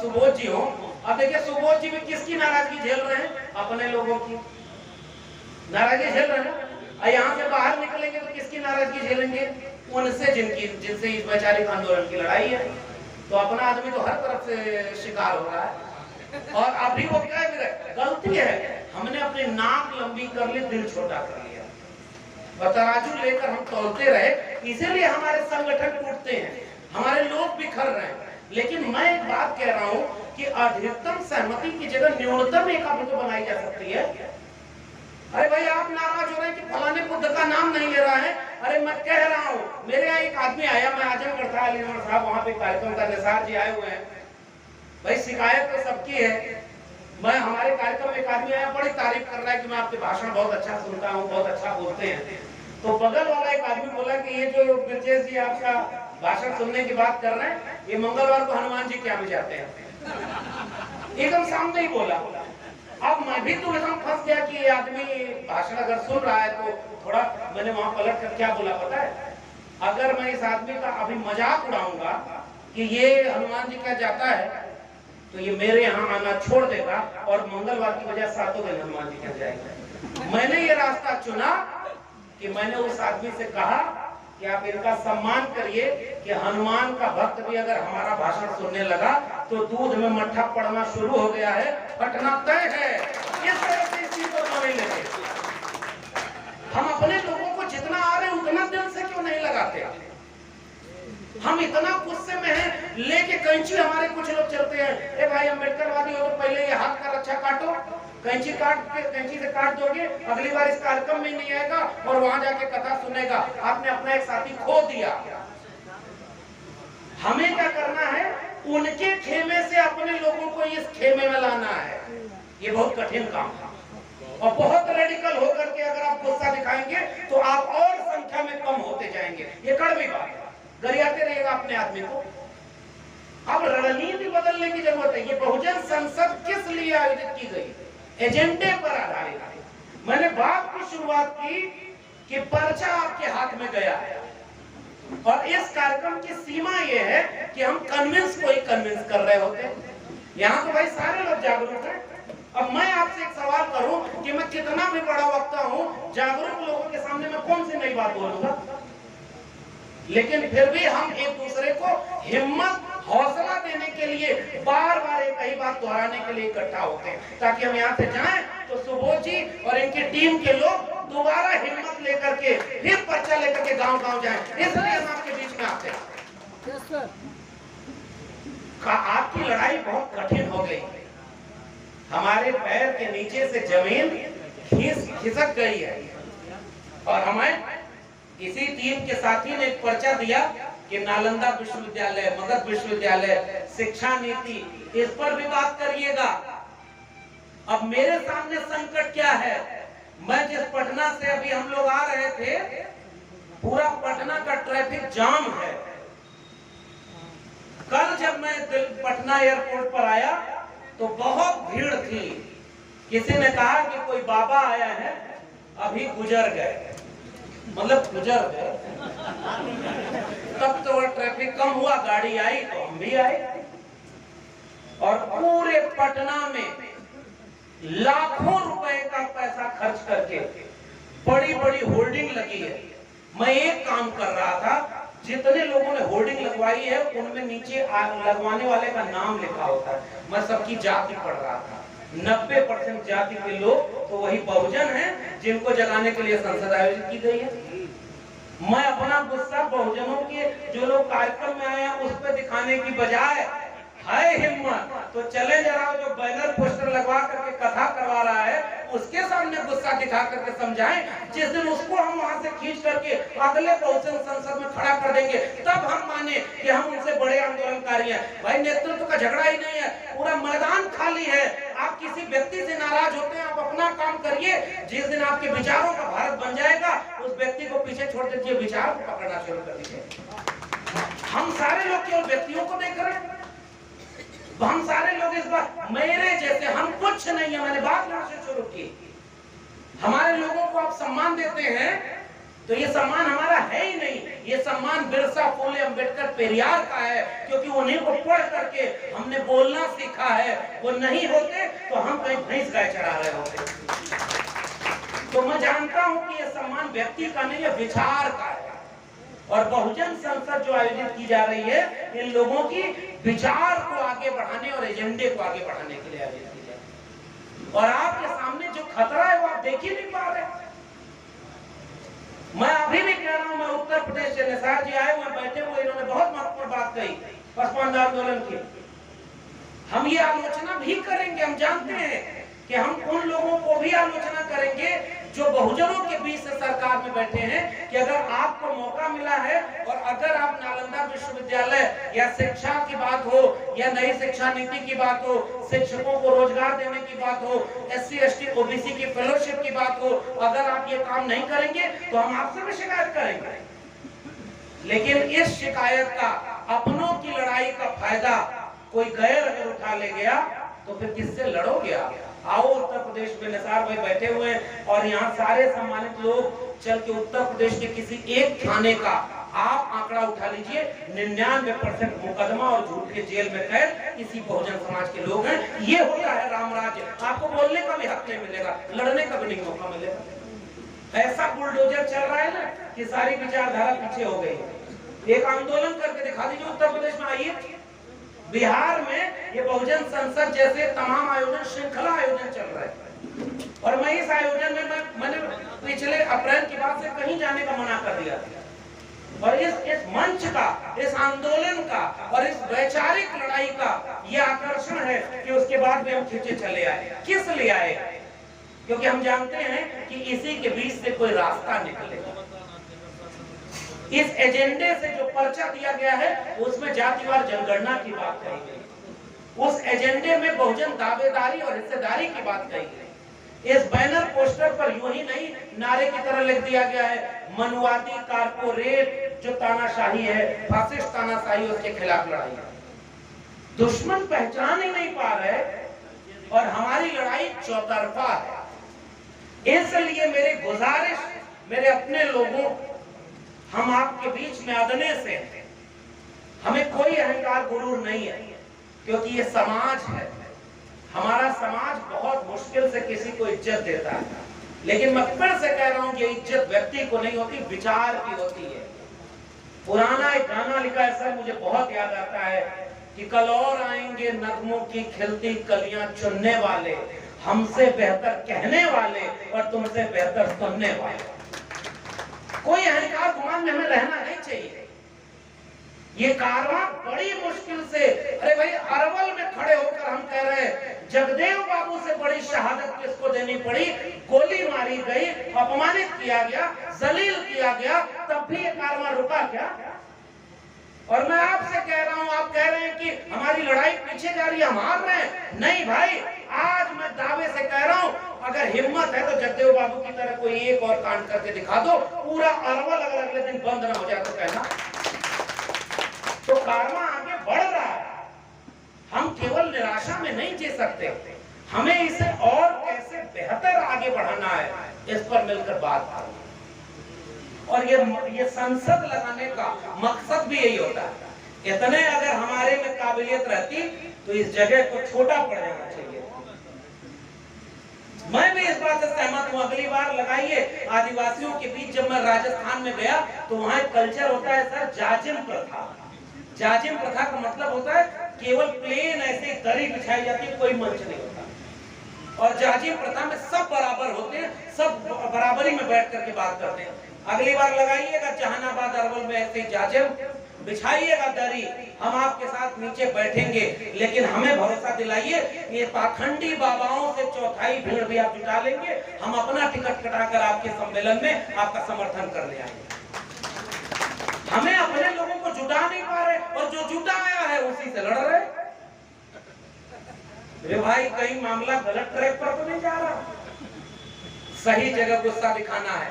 सुबोध जी हो। अब देखिए सुबोध जी भी किसकी नाराजगी झेल रहे हैं? अपने लोगों की नाराजगी झेल रहे हैं। और यहाँ से बाहर निकलेंगे तो किसकी नाराजगी झेलेंगे? उनसे जिनसे इस वैचारिक आंदोलन की लड़ाई है। तो अपना आदमी तो हर तरफ से शिकार हो रहा है। और अभी वो क्या है, गलती है, हमने अपनी नाक लंबी कर ली, दिल छोटा कर लिया। तराजू लेकर हम तौलते रहे, इसीलिए हमारे संगठन टूटते हैं, हमारे लोग बिखर रहे हैं। लेकिन मैं एक बात कह रहा हूं कि अधिकतम सहमति की जगह न्यूनतम एकात्मता तो बनाई जा सकती है। अरे भाई आप नाराज हो रहे हैं कि फलाने बुद्ध का नाम नहीं ले रहा है। अरे मैं कह रहा हूं, मेरे यहाँ एक आदमी आया, मैं आजमगढ़ था, अलीगढ़ साहब वहां पे कार्यक्रम था, निसार जी आए हुए हैं। भाई शिकायत तो सबकी है। मैं हमारे कार्यक्रम में एक आदमी आया, बड़ी तारीफ कर रहा है कि मैं आपके भाषण बहुत अच्छा सुनता हूँ, बहुत अच्छा बोलते हैं। तो बगल वाला एक आदमी बोला कि ये जो ब्रजेश जी आपका भाषण सुनने की बात कर रहे हैं, ये मंगलवार को हनुमान जी क्या में जाते हैं। एकदम सामने ही बोला। अब मैं भी तो एकदम फंस गया कि ये आदमी भाषण अगर सुन रहा है तो थोड़ा, मैंने वहां पलट कर क्या बोला पता है? अगर मैं इस आदमी का अभी मजाक उड़ाऊंगा कि ये हनुमान जी क्या जाता है, तो ये मेरे यहाँ आना छोड़ देगा और मंगलवार की वजह सातों दिन हनुमान जी क्या जाएगा। मैंने ये रास्ता चुना कि मैंने उस आदमी से कहा कि आप इनका सम्मान करिए कि हनुमान का भक्त भी अगर हमारा भाषण सुनने लगा तो दूध में मट्ठा पड़ना शुरू हो गया है, फटना तय है। इस तरह से इस चीज को नहीं लगे। हम अपने लोगों को जितना आ रहे उतना दिल से क्यों नहीं लगाते? हम इतना गुस्से में हैं, लेके कैंची हमारे कुछ लोग चलते हैं, ए भाई अम्बेडकरवादी हो तो पहले ये हाथ का रक्षा काटो, कैंची से काट दोगे, अगली बार इस कार्यक्रम में नहीं आएगा और वहां जाके कथा सुनेगा। आपने अपना एक साथी खो दिया। हमें क्या करना है? उनके खेमे से अपने लोगों को इस खेमे में लाना है। ये बहुत कठिन काम था। और बहुत रेडिकल होकर के अगर आप गुस्सा दिखाएंगे तो आप और संख्या में कम होते जाएंगे। ये कड़वी बात है, गरियाते रहिएगा अपने आदमी को। अब रणनीति बदलने की जरूरत है। ये बहुजन संसद किस लिए आयोजित की गई? एजेंडे पर आधारित है। मैंने बात की शुरुआत की कि पर्चा आपके हाथ में गया है और इस कार्यक्रम की सीमा यह है कि हम कन्विंस को ही कन्विंस कर रहे होते हैं। यहाँ तो भाई सारे लोग जागरूक हैं। अब मैं आपसे एक सवाल करूं कि मैं कितना भी बड़ा वक्ता हूं, जागरूक लोगों के सामने मैं कौन सी नई बात बोलूंगा? लेकिन फिर भी हम एक दूसरे को हिम्मत, हौसला देने के लिए बार बार एक ही बात दोहराने के लिए इकट्ठा होते हैं, ताकि हम यहाँ से जाएं तो सुबोध जी और इनकी टीम के लोग दोबारा हिम्मत लेकर के फिर पर्चा लेकर के गांव-गांव जाएं। इसलिए हम आपके बीच में आते हैं। आपकी लड़ाई बहुत कठिन हो गई, हमारे पैर के नीचे से जमीन खिसक गई है और हमें इसी टीम के साथी ने एक पर्चा दिया कि नालंदा विश्वविद्यालय, मगध विश्वविद्यालय, शिक्षा नीति, इस पर भी बात करिएगा। अब मेरे सामने संकट क्या है? मैं जिस पटना से अभी हम लोग आ रहे थे, पूरा पटना का ट्रैफिक जाम है। कल जब मैं पटना एयरपोर्ट पर आया तो बहुत भीड़ थी। किसी ने कहा कि कोई बाबा आया है, अभी गुजर गए, मतलब गुजर गए। तब तो वह ट्रैफिक कम हुआ, गाड़ी आई तो हम भी आए और पूरे पटना में लाखों रुपए का पैसा खर्च करके बड़ी बड़ी होर्डिंग लगी है। मैं एक काम कर रहा था, जितने लोगों ने होर्डिंग लगवाई है उनमें नीचे लगवाने वाले का नाम लिखा होता है। मैं सबकी जाति पढ़ रहा था। 90% जाति के लोग तो वही बहुजन हैं जिनको जगाने के लिए संसद आयोजित की गई है। मैं अपना गुस्सा बहुजनों के जो लोग कार्यक्रम में आए हैं उस पर दिखाने की बजाय, है हिम्मत तो चले जरा जो बैनर पोस्टर लगवा करके कथा करवा रहा है उसके सामने गुस्सा दिखा करके समझाएं। जिस दिन उसको हम वहां से खींच करके अगले बहुजन संसद में खड़ा कर देंगे, तब हम माने कि हम उनसे बड़े आंदोलनकारी हैं। भाई नेतृत्व का झगड़ा ही नहीं है, पूरा मैदान खाली है। आप किसी व्यक्ति से नाराज होते हैं, आप अपना काम करिए। जिस दिन आपके विचारों का भारत बन जाएगा, उस व्यक्ति को पीछे छोड़ दीजिए, विचार को पकड़ना शुरू कर दीजिए। हम सारे लोग केवल व्यक्तियों को देख रहे हैं। हम सारे लोग इस बार मेरे जैसे, हम कुछ नहीं है। मैंने बात यहाँ से शुरू की, हमारे लोगों को आप सम्मान देते हैं तो ये सम्मान हमारा है ही नहीं। ये सम्मान बिरसा, फूले, अंबेडकर, पेरियार का है, क्योंकि उन्हीं को पढ़ करके हमने बोलना सीखा है। वो नहीं होते तो हम कहीं भैंस गाय चढ़ा रहे होते। तो मैं जानता हूं कि ये सम्मान व्यक्ति का नहीं है, विचार का है। और बहुजन संसद जो आयोजित की जा रही है, इन लोगों की विचार को आगे बढ़ाने और एजेंडे को आगे बढ़ाने के लिए आयोजित की जा रही है। और आपके सामने जो खतरा है वो आप देख ही नहीं पा रहे। मैं अभी भी कह रहा हूं, मैं उत्तर प्रदेश से, निसार जी आए हुए बैठे हुए, इन्होंने बहुत महत्वपूर्ण बात कही पसमानदा आंदोलन की। हम ये आलोचना भी करेंगे, हम जानते हैं कि हम उन लोगों को भी आलोचना करेंगे जो बहुजनों के बीच से सरकार में बैठे हैं, कि अगर आपको मौका मिला है और अगर आप नालंदा विश्वविद्यालय या शिक्षा की बात हो या नई शिक्षा नीति की बात हो, शिक्षकों को रोजगार देने की बात हो, SC ST OBC की फेलोशिप की बात हो, अगर आप ये काम नहीं करेंगे तो हम आपसे भी शिकायत करेंगे। लेकिन इस शिकायत का, अपनों की लड़ाई का फायदा कोई गैर अगर उठा ले गया तो फिर किससे लड़ोगे आप? आओ उत्तर प्रदेश में, निसार भाई बैठे हुए हैं और यहाँ सारे सम्मानित लोग चल के उत्तर प्रदेश के किसी एक थाने का आप आंकड़ा उठा लीजिए, 99% मुकदमा और झूठ के जेल में कैद इसी बहुजन समाज के लोग हैं। ये होता है रामराज्य। आपको बोलने का भी हक नहीं मिलेगा, लड़ने का भी नहीं मौका मिलेगा। ऐसा बुलडोजर चल रहा है ना कि सारी विचारधारा पीछे हो गई। एक आंदोलन करके दिखा दीजिए उत्तर प्रदेश में। आइए, बिहार में ये बहुजन संसद जैसे तमाम आयोजन, श्रृंखला आयोजन चल रहा है और मैं इस आयोजन में मैंने पिछले अप्रैल की बात से कहीं जाने का मना कर दिया था। और इस मंच का, इस आंदोलन का और इस वैचारिक लड़ाई का ये आकर्षण है कि उसके बाद भी हम खींचे चले आए। किस लिए आए? क्योंकि हम जानते हैं कि इसी के बीच से कोई रास्ता निकलेगा। इस एजेंडे से जो पर्चा दिया गया है उसमें जातिवार जनगणना की बात कही गई, उस एजेंडे में बहुजन दावेदारी और हिस्सेदारी की बात कही गई। इस बैनर पोस्टर पर यूं ही नहीं नारे की तरह लिख दिया गया है, मनुवादी कारपोरेट जो तानाशाही है, फासिस्ट तानाशाही, उसके खिलाफ लड़ाई है। दुश्मन पहचान ही नहीं पा रहे और हमारी लड़ाई चौतरफा है। इसलिए मेरी गुजारिश, मेरे अपने लोगों, हम आपके बीच में अदने से हैं। हमें कोई अहंकार गुरूर नहीं है, क्योंकि ये समाज है। हमारा समाज बहुत मुश्किल से किसी को इज्जत देता है, लेकिन मैं फिर से कह रहा हूं कि इज्जत व्यक्ति को नहीं होती, विचार की होती है। पुराना एक गाना लिखा है सर, मुझे बहुत याद आता है कि कल और आएंगे नगमों की खिलती कलियां चुनने वाले, हमसे बेहतर कहने वाले और तुमसे बेहतर सुनने वाले। कोई अहंकार गुमान में हमें रहना नहीं चाहिए। ये कारवां बड़ी मुश्किल से, अरे भाई अरवल में खड़े होकर हम कह रहे हैं जगदेव बाबू से बड़ी शहादत किसको देनी पड़ी, गोली मारी गई, अपमानित किया गया, जलील किया गया, तब भी ये कारवां रुका क्या? और मैं आपसे कह रहा हूं, आप कह रहे हैं कि हमारी लड़ाई पीछे जा रही है, हम हार रहे हैं। नहीं भाई, आज मैं दावे से कह रहा हूं, अगर हिम्मत है तो जगदेव बाबू की तरह कोई एक और कांड करके दिखा दो, पूरा अरवल अगर अगले दिन बंद ना हो जाए तो कहना। तो कारवां आगे बढ़ रहा है, हम केवल निराशा में नहीं जी सकते, हमें इसे और कैसे बेहतर आगे बढ़ाना है, इस पर मिलकर बात करें। और ये संसद लगाने का मकसद भी यही होता है। इतने अगर हमारे में काबिलियत रहती तो इस जगह को छोटा पड़ जाना चाहिए। मैं भी इस बात से सहमत हूं, अगली बार लगाइए। आदिवासियों के बीच जब मैं राजस्थान में गया तो वहां एक कल्चर होता है सर, जाजिम प्रथा। जाजिम प्रथा का मतलब होता है केवल प्लेन ऐसे दरी बिछाई जाती है, कोई मंच नहीं होता। और जाजिम प्रथा में सब बराबर होते हैं, सब बराबरी में बैठ करके बात करते हैं। अगली बार लगाइएगा जहानाबाद अरवल में ऐसे जाजिम बिछाइएगा दरी, हम आपके साथ नीचे बैठेंगे, लेकिन हमें भरोसा दिलाइए, ये पाखंडी बाबाओं से चौथाई भीड़ भी आप जुटा लेंगे, हम अपना टिकट कटाकर आपके सम्मेलन में आपका समर्थन करने आएंगे। हमें अपने लोगों को जुटा नहीं पा रहे और जो जुटा आया है उसी से लड़ रहे। अरे भाई, कहीं मामला गलत ट्रैक पर तो नहीं जा रहा? सही जगह गुस्सा दिखाना है।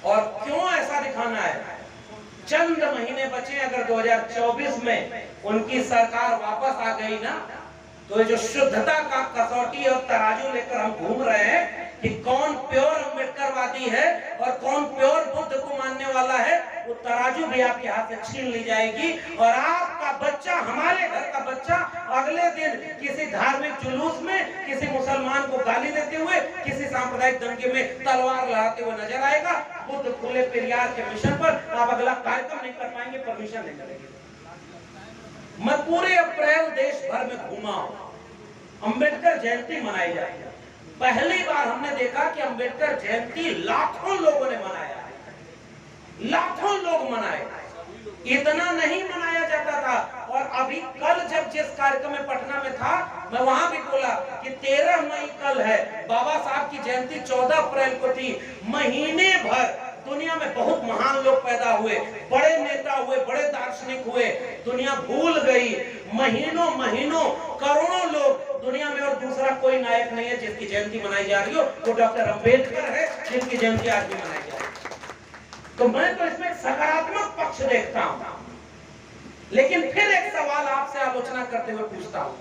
और क्यों ऐसा दिखाना है? चंद महीने बचे, अगर 2024 में उनकी सरकार वापस आ गई ना, तो ये जो शुद्धता का कसौटी और तराजू लेकर हम घूम रहे हैं कि कौन प्योर अम्बेडकरवादी है और कौन प्योर बुद्ध को मानने वाला है, वो तराजू भी आपके हाथ से छीन ली जाएगी। और आपका बच्चा, हमारे घर का बच्चा, अगले दिन किसी धार्मिक जुलूस में किसी मुसलमान को गाली देते हुए, किसी सांप्रदायिक दंगे में तलवार लहराते हुए नजर आएगा। बुद्ध खुले पेरियार के मिशन पर आप अगला कार्यक्रम नहीं कर पाएंगे, परमिशन नहीं करेंगे। मैं पूरे अप्रैल देश भर में घूमा हूं, अम्बेडकर जयंती मनाई जाएगी। पहली बार हमने देखा कि अम्बेडकर जयंती लाखों लोगों ने मनाया, लाखों लोग मनाए। इतना नहीं मनाया जाता था। और अभी कल जब जिस कार्यक्रम में पटना में था, मैं वहां भी बोला कि 13 मई कल है, बाबा साहब की जयंती 14 अप्रैल को थी। महीने भर दुनिया में बहुत महान लोग पैदा हुए, बड़े नेता हुए, बड़े दार्शनिक हुए, दुनिया भूल गई। महीनों महीनों करोड़ों लोग दुनिया में, और दूसरा कोई नायक नहीं है जिसकी जयंती मनाई जा रही हो, तो डॉक्टर अंबेडकर है जिनकी जयंती आज भी मनाई जा रही है। तो मैं तो इसमें सकारात्मक पक्ष देखता हूं। लेकिन फिर एक सवाल आपसे आलोचना करते हुए पूछता हूं,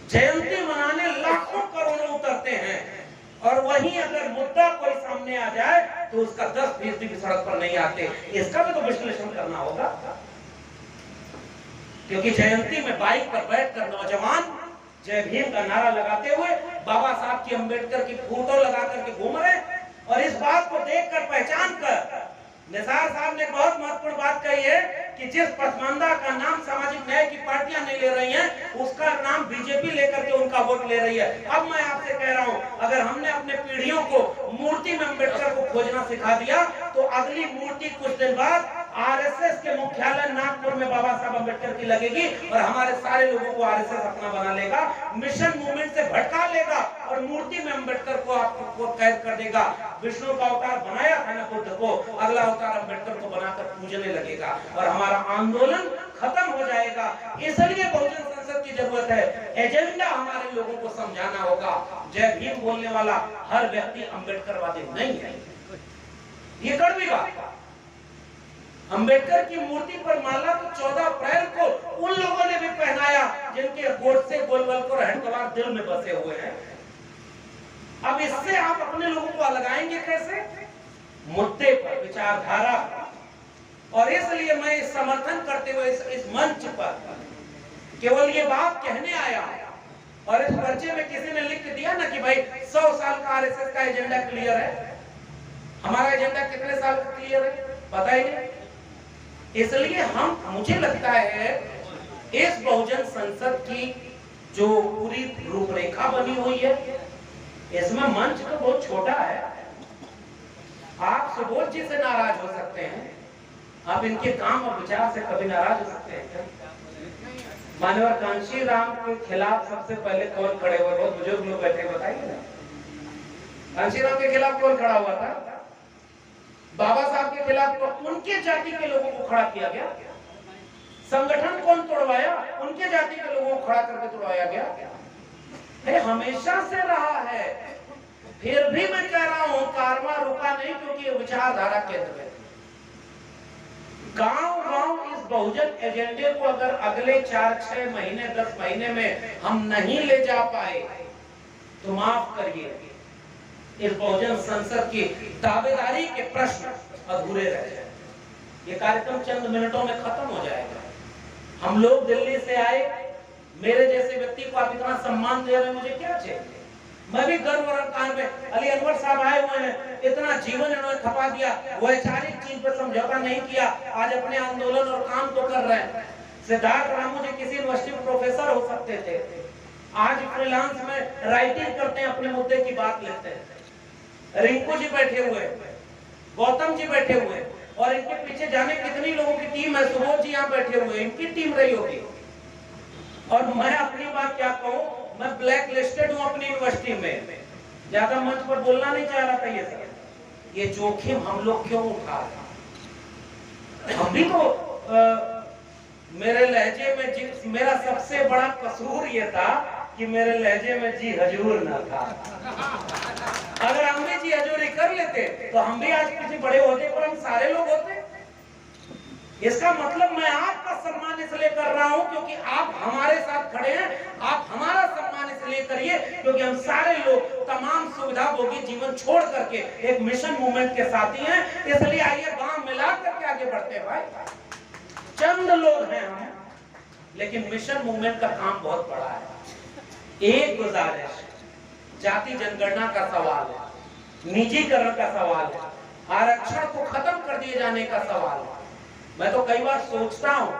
जयंती मनाने लाखों करोड़ों उतरते हैं, और वहीं अगर मुद्दा कोई सामने आ जाए तो उसका 10% भी सड़क पर नहीं आते। इसका भी तो विश्लेषण करना होगा। क्योंकि जयंती में बाइक पर बैठकर नौजवान जय भीम का नारा लगाते हुए बाबा साहब की, अम्बेडकर की फोटो लगा करके घूम रहे। और इस बात को देखकर, पहचान कर, निसार साहब ने बहुत महत्वपूर्ण बात कही है कि जिस पसमानदा का नाम सामाजिक न्याय की पार्टियां नहीं ले रही हैं, उसका नाम बीजेपी लेकर के उनका वोट ले रही है। अब मैं आपसे कह रहा हूं, अगर हमने अपने पीढ़ियों को मूर्ति में अम्बेडकर को खोजना सिखा दिया, तो अगली मूर्ति कुछ दिन बाद आरएसएस के मुख्यालय नागपुर में बाबा साहब अम्बेडकर की लगेगी और हमारे सारे लोगों को आरएसएस अपना बना लेगा, मिशन मूवमेंट से भटका लेगा। और मूर्ति में अम्बेडकर को आपको कैद कर देगा। विष्णु का अवतार बनाया था ना बुद्ध को, अगला अवतार अम्बेडकर को बनाकर पूजने लगेगा और हमारा आंदोलन खत्म हो जाएगा। इसलिए बहुजन संसद की जरूरत है। एजेंडा हमारे लोगों को समझाना होगा। जय भीम बोलने वाला हर व्यक्ति अम्बेडकरवादी नहीं है, ये कड़वी बात। अंबेडकर की मूर्ति पर माला तो 14 अप्रैल को उन लोगों ने भी पहनाया जिनके गोडसे गोलवलकर हेडगवार दिल में बसे हुए हैं। अब इससे आप अपने लोगों को अलगाएंगे कैसे? मुद्दे पर, विचारधारा पर। और इसलिए मैं समर्थन करते हुए इस मंच पर केवल ये बात कहने आया। और इस पर्चे में किसी ने लिख दिया ना कि भाई 100 साल का आरएसएस का एजेंडा क्लियर है। हमारा एजेंडा कितने साल का क्लियर है पता ही नहीं। इसलिए मुझे लगता है इस बहुजन संसद की जो पूरी रूपरेखा बनी हुई है, इसमें मंच तो बहुत छोटा है। आप सुबोध जी से नाराज हो सकते हैं, आप इनके काम और विचार से कभी नाराज हो सकते हैं। मानवर कांशी राम के खिलाफ सबसे पहले कौन खड़े हुए? बहुत बुजुर्ग लोग बैठे, बताइए ना। कांशी राम के खिलाफ कौन खड़ा हुआ था? बाबा साहब के खिलाफ उनके जाति के लोगों को खड़ा किया गया। संगठन कौन तोड़वाया? उनके जाति के लोगों को खड़ा करके तोड़वाया गया। ये हमेशा से रहा है। फिर भी मैं कह रहा हूं कारवां रुका नहीं, क्योंकि ये विचारधारा केंद्र है। गांव-गांव इस बहुजन एजेंडे को अगर अगले 4-6 महीने 10 महीने में हम नहीं ले जा पाए तो माफ करिए, इस बहुजन संसद की दावेदारी के प्रश्न अधूरे रह जाएंगे। ये कार्यक्रम चंद मिनटों में खत्म हो जाएगा। हम लोग दिल्ली से आए, मेरे जैसे व्यक्ति को आप इतना सम्मान दे रहे हैं, मुझे क्या चाहिए? मैं भी गर्व और अहंकार में, अली अनवर साहब आए हुए हैं, इतना जीवन इन्होंने खपा दिया, वैचारिक चीज पर समझौता नहीं किया, आज अपने आंदोलन और काम तो कर रहे हैं। सिद्धार्थ रामू जी किसी यूनिवर्सिटी में प्रोफेसर हो सकते थे, आज फ्रीलांस में राइटिंग करते हैं, अपने मुद्दे की बात लिखते हैं। रिंकू जी बैठे हुए, गौतम जी बैठे हुए, और इनके पीछे जाने कितनी लोगों की टीम है। सुबोध जी यहाँ बैठे हुए, इनकी टीम रही होगी। और मैं अपनी बात क्या कहूँ, मैं ब्लैक लिस्टेड हूँ अपनी यूनिवर्सिटी में, ज्यादा मंच पर बोलना नहीं चाह रहा था। ये सब ये जोखिम हम लोग क्यों उठा रहे? हम भी तो मेरे लहजे में मेरा सबसे बड़ा कसूर ये था कि मेरे लहजे में जी हजूर ना था। अगर हम भी जी हजूरी कर लेते तो हम भी आज किसी बड़े होते पर हम सारे लोग होते। इसका मतलब मैं आपका सम्मान इसलिए कर रहा हूं क्योंकि आप हमारे साथ खड़े हैं। आप हमारा सम्मान इसलिए करिए क्योंकि हम सारे लोग तमाम सुविधा भोगी जीवन छोड़ करके एक मिशन मूवमेंट के साथी हैं। इसलिए आइए गांव मिला करके आगे बढ़ते हैं। भाई चंद लोग हैं हम, लेकिन मिशन मूवमेंट का काम बहुत बड़ा है। एक गुजारिश, जाति जनगणना का सवाल है, निजीकरण का सवाल है, आरक्षण को खत्म कर दिए जाने का सवाल है। मैं तो कई बार सोचता हूं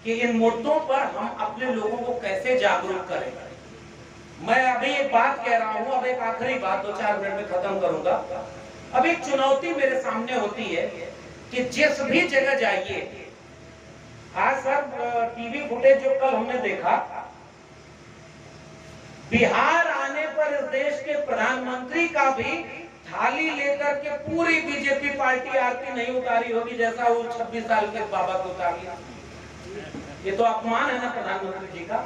कि इन मुद्दों पर हम अपने लोगों को कैसे जागरूक करें। मैं अभी एक बात कह रहा हूं, अब एक आखिरी बात 2-4 मिनट में खत्म करूंगा। अब एक चुनौती मेरे सामने होती है कि जिस भी जगह जाइए, आज सब टीवी फुटेज जो कल हमने देखा, बिहार आने पर इस देश के प्रधानमंत्री का भी थाली लेकर के पूरी बीजेपी पार्टी आरती नहीं उतारी होगी जैसा वो 26 साल के बाबा को उतारी। ये तो अपमान है ना प्रधानमंत्री जी का।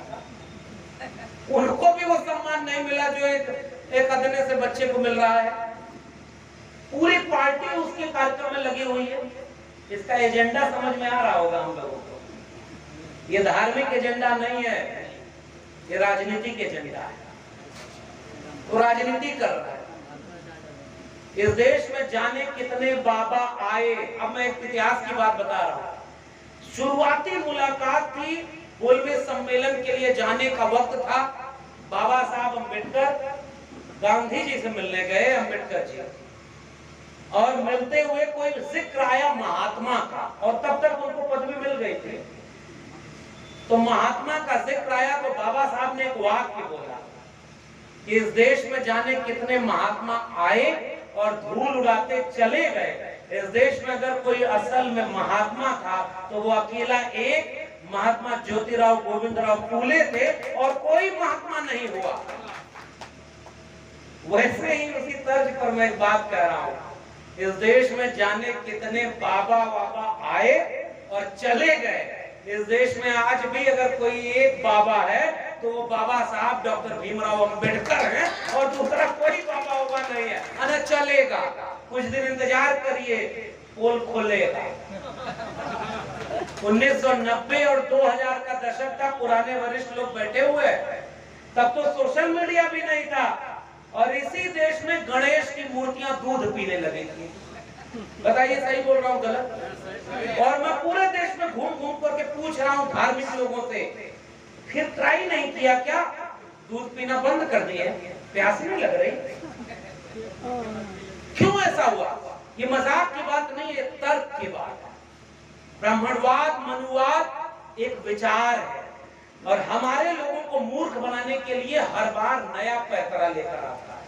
उनको भी वो सम्मान नहीं मिला जो एक अदने से बच्चे को मिल रहा है। पूरी पार्टी उसके कार्यक्रम में लगी हुई है। इसका एजेंडा समझ में आ रहा होगा हम लोगों को। ये धार्मिक एजेंडा नहीं है, ये राजनीतिक एजेंडा है। तो राजनीति कर रहा है। इस देश में जाने कितने बाबा आए। अब मैं एक इतिहास की बात बता रहा हूं। शुरुआती मुलाकात थी, 12वें सम्मेलन के लिए जाने का वक्त था। बाबा साहब अम्बेडकर गांधी जी से मिलने गए, अम्बेडकर जी, और मिलते हुए कोई जिक्र आया महात्मा का, और तब तक उनको पदवी मिल गई थी। तो महात्मा का जिक्र आया तो बाबा साहब ने एक वाक्य बोला कि इस देश में जाने कितने महात्मा आए और धूल उड़ाते चले गए। इस देश में अगर कोई असल में महात्मा था तो वो अकेला एक महात्मा ज्योतिराव गोविंदराव फूले थे, और कोई महात्मा नहीं हुआ। वैसे ही उसी तर्ज पर मैं एक बात कह रहा हूँ, इस देश में जाने कितने बाबा बाबा आए और चले गए। इस देश में आज भी अगर कोई एक बाबा है तो वो बाबा साहब डॉक्टर भीमराव अंबेडकर हैं, और दूसरा कोई बाबा बाबा नहीं है। अरे चलेगा, कुछ दिन इंतजार करिए, पोल खोलेगा। 1990 और 2000 का दशक था, पुराने वरिष्ठ लोग बैठे हुए, तब तो सोशल मीडिया भी नहीं था, और इसी देश में गणेश की मूर्तियां दूध पीने लगी थी। बताइए सही बोल रहा हूँ गलत? और मैं पूरे देश में घूम घूम करके पूछ रहा हूँ धार्मिक लोगों से, फिर ट्राई नहीं किया क्या? दूध पीना बंद कर दिए, प्यास नहीं लग रही? क्यों ऐसा हुआ? ये मजाक की बात नहीं है, तर्क की बात है। ब्राह्मणवाद, मनुवाद एक विचार है, और हमारे लोगों को मूर्ख बनाने के लिए हर बार नया पैतरा लेकर आता है,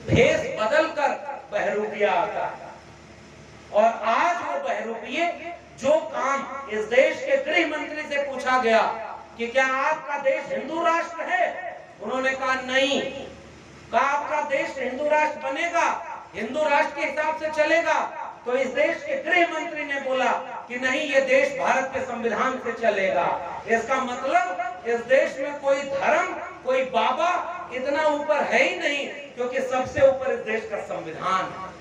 भेष बदल कर बहरूपिया आता है। और आज वो बहरूपिये जो काम इस देश के गृह मंत्री से पूछा गया कि क्या आपका देश हिंदू राष्ट्र है, उन्होंने कहा नहीं। कहा आपका देश हिंदू राष्ट्र बनेगा, हिंदू राष्ट्र के हिसाब से चलेगा, तो इस देश के गृह मंत्री ने बोला कि नहीं, ये देश भारत के संविधान से चलेगा। इसका मतलब इस देश में कोई धर्म, कोई बाबा इतना ऊपर है ही नहीं, क्योंकि सबसे ऊपर इस देश का संविधान है।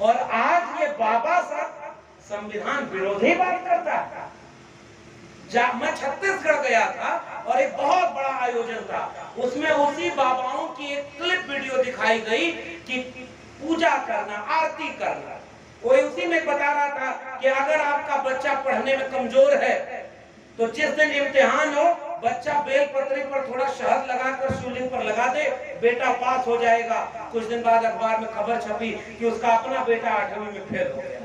और आज ये बाबा साहब संविधान विरोधी बात करता है। मैं छत्तीसगढ़ गया था और एक बहुत बड़ा आयोजन था, उसमें उसी बाबाओं की एक क्लिप वीडियो दिखाई गई कि पूजा करना, आरती करना। कोई उसी में बता रहा था कि अगर आपका बच्चा पढ़ने में कमजोर है तो जिस दिन इम्तिहान हो, बच्चा बेलपत्री पर थोड़ा शहद लगाकर शिवलिंग पर लगा दे, बेटा पास हो जाएगा। कुछ दिन बाद अखबार में खबर छपी कि उसका अपना बेटा 8वीं में फेल हो गया।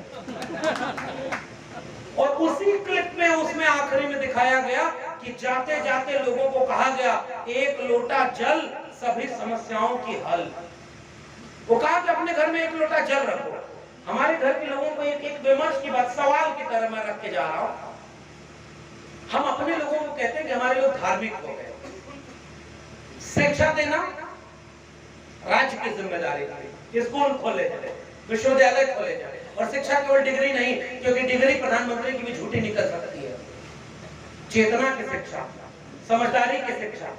और उसी क्लिप में उसमें आखिरी में दिखाया गया कि जाते जाते लोगों को कहा गया, एक लोटा जल सभी समस्याओं की हल। वो कहा कि अपने घर में एक लोटा जल रखो। हमारे घर के लोगों को एक विमर्श की बात, सवाल की तरह मैं रख के जा रहा हूं। हम अपने लोगों को कहते हैं कि हमारे लोग धार्मिक हो गए। शिक्षा देना राज्य की जिम्मेदारी है, स्कूल खोले जाए, विश्वविद्यालय खोले जाए, और शिक्षा केवल डिग्री नहीं, क्योंकि डिग्री प्रधानमंत्री की भी झूठी निकल सकती है। चेतना की शिक्षा, समझदारी की शिक्षा,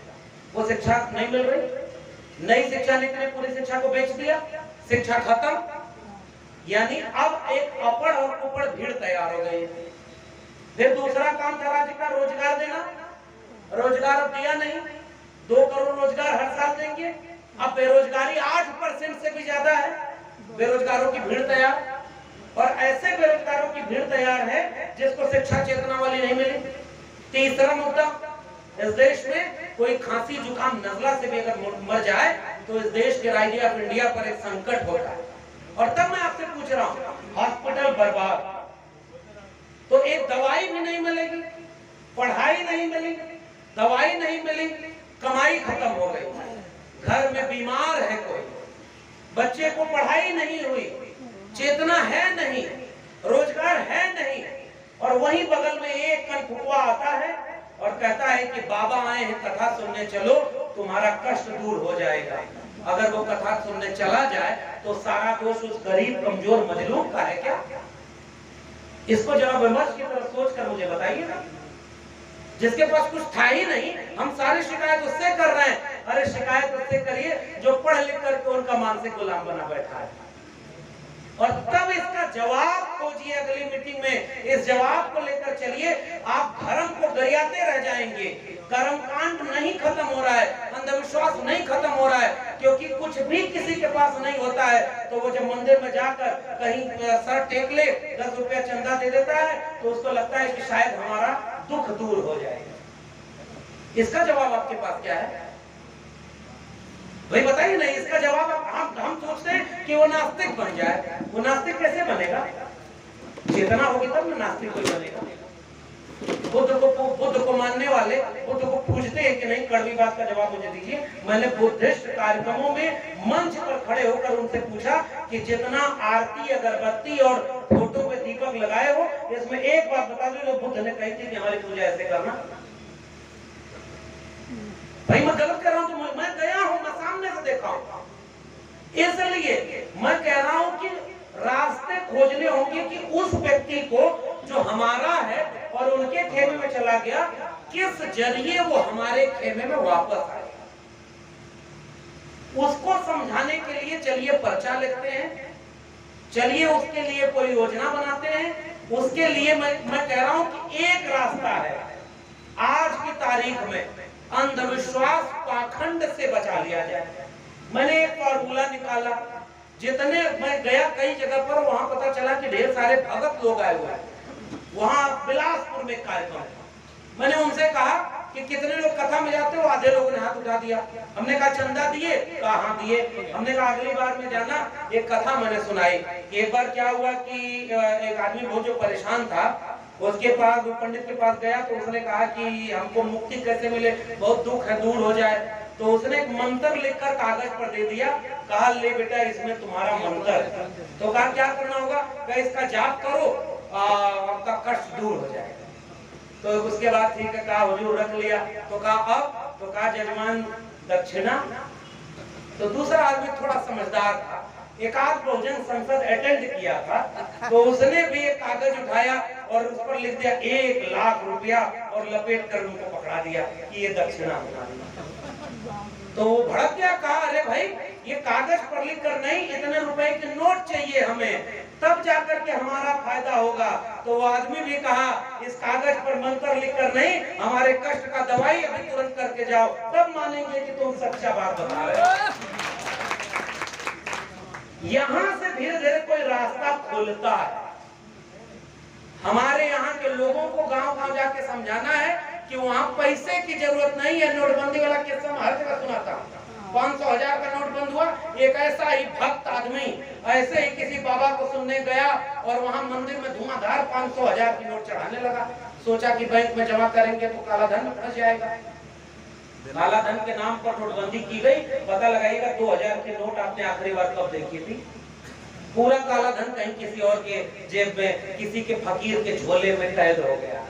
वो शिक्षा नहीं मिल रही। नई शिक्षा नीति ने पूरी शिक्षा को बेच दिया, शिक्षा खत्म। यानी अब एक अपड़ और कुपड़ भीड़ तैयार हो गई। फिर दूसरा काम था राज्य का रोजगार देना, रोजगार अब दिया नहीं। 2 करोड़ रोजगार हर साल देंगे। अब बेरोजगारी 8% से भी ज्यादा है, बेरोजगारों की भीड़ तैयार। और ऐसे बेरोजगारों की भीड़ तैयार है जिसको शिक्षा चेतना वाली नहीं मिली। तीसरा मुद्दा, इस देश में कोई खांसी जुकाम नजला से भी अगर मर जाए तो इस देश के राज्य ऑफ इंडिया पर एक संकट होता है। और तब मैं आपसे पूछ रहा हूं, हॉस्पिटल बर्बाद, तो एक दवाई भी नहीं मिलेगी, पढ़ाई नहीं मिलेगी, दवाई नहीं मिली, कमाई खत्म हो गई, घर में बीमार है कोई, बच्चे को पढ़ाई नहीं हुई, चेतना है नहीं, रोजगार है नहीं, और वहीं बगल में एक कनफुआ आता है और कहता है कि बाबा आए हैं कथा सुनने चलो, तुम्हारा कष्ट दूर हो जाएगा। अगर वो कथा सुनने चला जाए तो सारा दोष उस गरीब कमजोर मजलूम का है क्या? इसको जरा विमर्श की तरफ सोच कर मुझे बताइए ना। जिसके पास कुछ था ही नहीं, हम सारी शिकायत उससे कर रहे हैं। अरे शिकायत उससे करिए जो पढ़ लिख करके उनका मानसिक गुलाम बना बैठा है। और तब इसका जवाब खोजिए अगली मीटिंग में, इस जवाब को लेकर चलिए। आप धर्म को गरियाते रह जाएंगे। कर्मकांड नहीं खत्म हो रहा है, अंधविश्वास नहीं खत्म हो रहा है, क्योंकि कुछ भी किसी के पास नहीं होता है तो वो जब मंदिर में जाकर कहीं सर टेक ले, 10 रुपया चंदा दे देता है तो उसको लगता है कि शायद हमारा दुख दूर हो जाएगा। इसका जवाब आपके पास क्या है भाई? बताइए ना, इसका जवाब हम सोचते हैं कि वो नास्तिक बन जाए। वो नास्तिक कैसे बनेगा? चेतना होगी तब ना नास्तिक कोई बनेगा। बुद्ध को मानने वाले बुद्ध को पूछते हैं कि नहीं, कड़वी बात का जवाब मुझे दीजिए। मैंने बुद्धिस्ट कार्यक्रमों में मंच पर खड़े होकर उनसे पूछा कि जितना आरती, अगरबत्ती और फोटो पे दीपक लगाए हो, इसमें एक बात बता दो जो बुद्ध ने कही थी कि हमारी पूजा ऐसे करना। भाई मैं गलत कर रहा हूं तो मैं गया हूं, मैं सामने से देखा हूं। इसलिए मैं कह रहा हूं कि रास्ते खोजने होंगे कि उस व्यक्ति को जो हमारा है और उनके खेमे में चला गया, किस जरिए वो हमारे खेमे में वापस आए। उसको समझाने के लिए चलिए पर्चा लिखते हैं, चलिए उसके लिए कोई योजना बनाते हैं। उसके लिए मैं कह रहा हूं कि एक रास्ता है। आज की तारीख में अंधविश्वास पाखंड से बचा लिया जाए। मैंने एक फॉर्मूला निकाला, जितने मैं गया कई जगह पर, वहां पता चला कि ढेर सारे भगत लोग आए हुए हैं। वहां बिलासपुर में कार्यक्रम, मैंने उनसे कहा कि कितने लोग कथा में जाते हो? आधे लोगों ने हाथ उठा दिया। हमने कहा चंदा दिए? कहा हाँ दिए। हमने कहा अगली बार में जाना, एक कथा मैंने सुनाई। एक बार क्या हुआ कि एक आदमी बहुत जो परेशान था, उसके पास पंडित के पास गया तो उसने कहा कि हमको मुक्ति कैसे मिले, बहुत दुख है, दूर हो जाए। तो उसने एक मंत्र लिखकर कागज पर दे दिया, कहा ले बेटा इसमें तुम्हारा मंत्र। तो कहा क्या करना होगा? कहा इसका जाप करो, आपका कष्ट दूर हो जाएगा। तो उसके बाद ठीक है, कहा हुजूर रख लिया। तो कहा अब? तो कहा जजमान दक्षिणा। तो दूसरा आदमी थोड़ा समझदार था, एक आध बहुजन संसद अटेंड किया था, तो उसने भी एक कागज उठाया और उस पर लिख दिया 1 लाख रुपया और लपेट कर उनको पकड़ा दिया कि ये दक्षिणा बना दिया। तो वो भड़क गया, कहा अरे भाई ये कागज पर लिख कर नहीं, इतने रुपए के नोट चाहिए हमें, तब जाकर के हमारा फायदा होगा। तो वो आदमी भी कहा इस कागज पर मंत्र लिखकर नहीं, हमारे कष्ट का दवाई अभी तुरंत करके जाओ, तब मानेंगे कि तुम सच्चा बात बता रहे हो। यहां से धीरे धीरे कोई रास्ता खुलता है। हमारे यहाँ के लोगों को गांव गांव जाके समझाना है कि वहां पैसे की जरूरत नहीं है। नोटबंदी वाला किस्सा हर जगह सुनाता हूं। 500,000 का नोट बंद हुआ, एक ऐसा ही भक्त आदमी ऐसे ही किसी बाबा को सुनने गया और वहां मंदिर में धुआंधार 500,000 की नोट चढ़ाने लगा। सोचा कि बैंक में जमा करेंगे तो काला धन में फंस जाएगा। काला धन के नाम पर नोटबंदी की गई। पता लगाइएगा 2000 के नोट आपने आखिरी बार कब देखी थी? पूरा काला धन कहीं किसी और के जेब में, किसी के फकीर के झोले में कैद हो गया।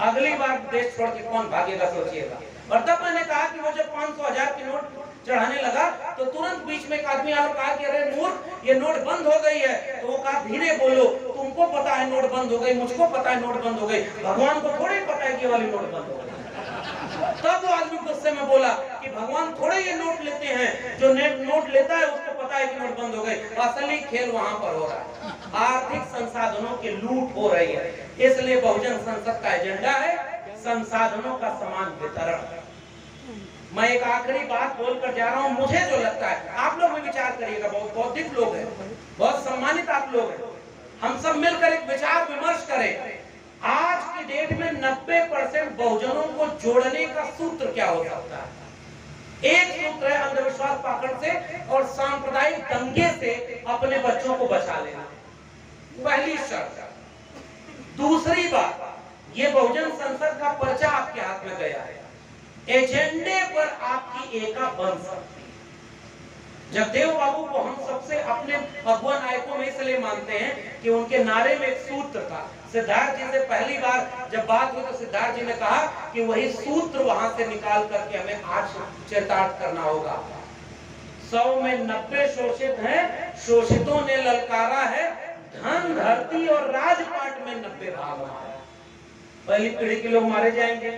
अगली बार देश छोड़ के कौन भागेगा सोचिएगा। और तब मैंने कहा कि वो जब 500,000 की नोट चढ़ाने लगा तो तुरंत बीच में एक आदमी आया और कहा कि अरे मूर्ख, ये नोट बंद हो गई है। तो वो कहा धीरे बोलो, तुमको पता है नोट बंद हो गई, मुझको पता है नोट बंद हो गई, भगवान को थोड़ी पता है कि वाली नोट बंद हो गई। तब वो आदमी गुस्से में बोला कि भगवान थोड़े ये नोट लेते हैं, जो नोट लेता है उसको पता है कि नोट बंद हो गई। असली खेल वहां पर हो रहा है, आर्थिक संसाधनों की लूट हो रही है। इसलिए बहुजन संसद का एजेंडा है संसाधनों का समान वितरण। मैं एक आखिरी बात बोलकर जा रहा हूं। मुझे जो लगता है, आप लोग भी विचार करिएगा, बहुत बौद्धिक लोग हैं, बहुत सम्मानित आप लोग हैं, हम सब मिलकर एक विचार विमर्श करें। आज की डेट में 90% बहुजनों को जोड़ने का सूत्र क्या हो सकता है? एक सूत्र है अंधविश्वास पाखंड से और सांप्रदायिक दंगे से अपने बच्चों को बचा लेना, पहली शर्त। दूसरी बात, ये बहुजन संसद का पर्चा आपके हाथ में गया है, एजेंडे पर आपकी एका बन सकती। जगदेव बाबू को हम सबसे अपने अगुआ नायकों में इसलिए मानते हैं कि उनके नारे में एक सूत्र था। सिद्धार्थ जी से पहली बार जब बात हुई तो सिद्धार्थ जी ने कहा कि वही सूत्र वहां से निकाल करके हमें आज चरितार्थ करना होगा। 100 में 90 शोषित हैं, शोषितों ने ललकारा है, धन धरती और राजपाट में 90 भाग हमारा। पहली पीढ़ी के लोग मारे जाएंगे,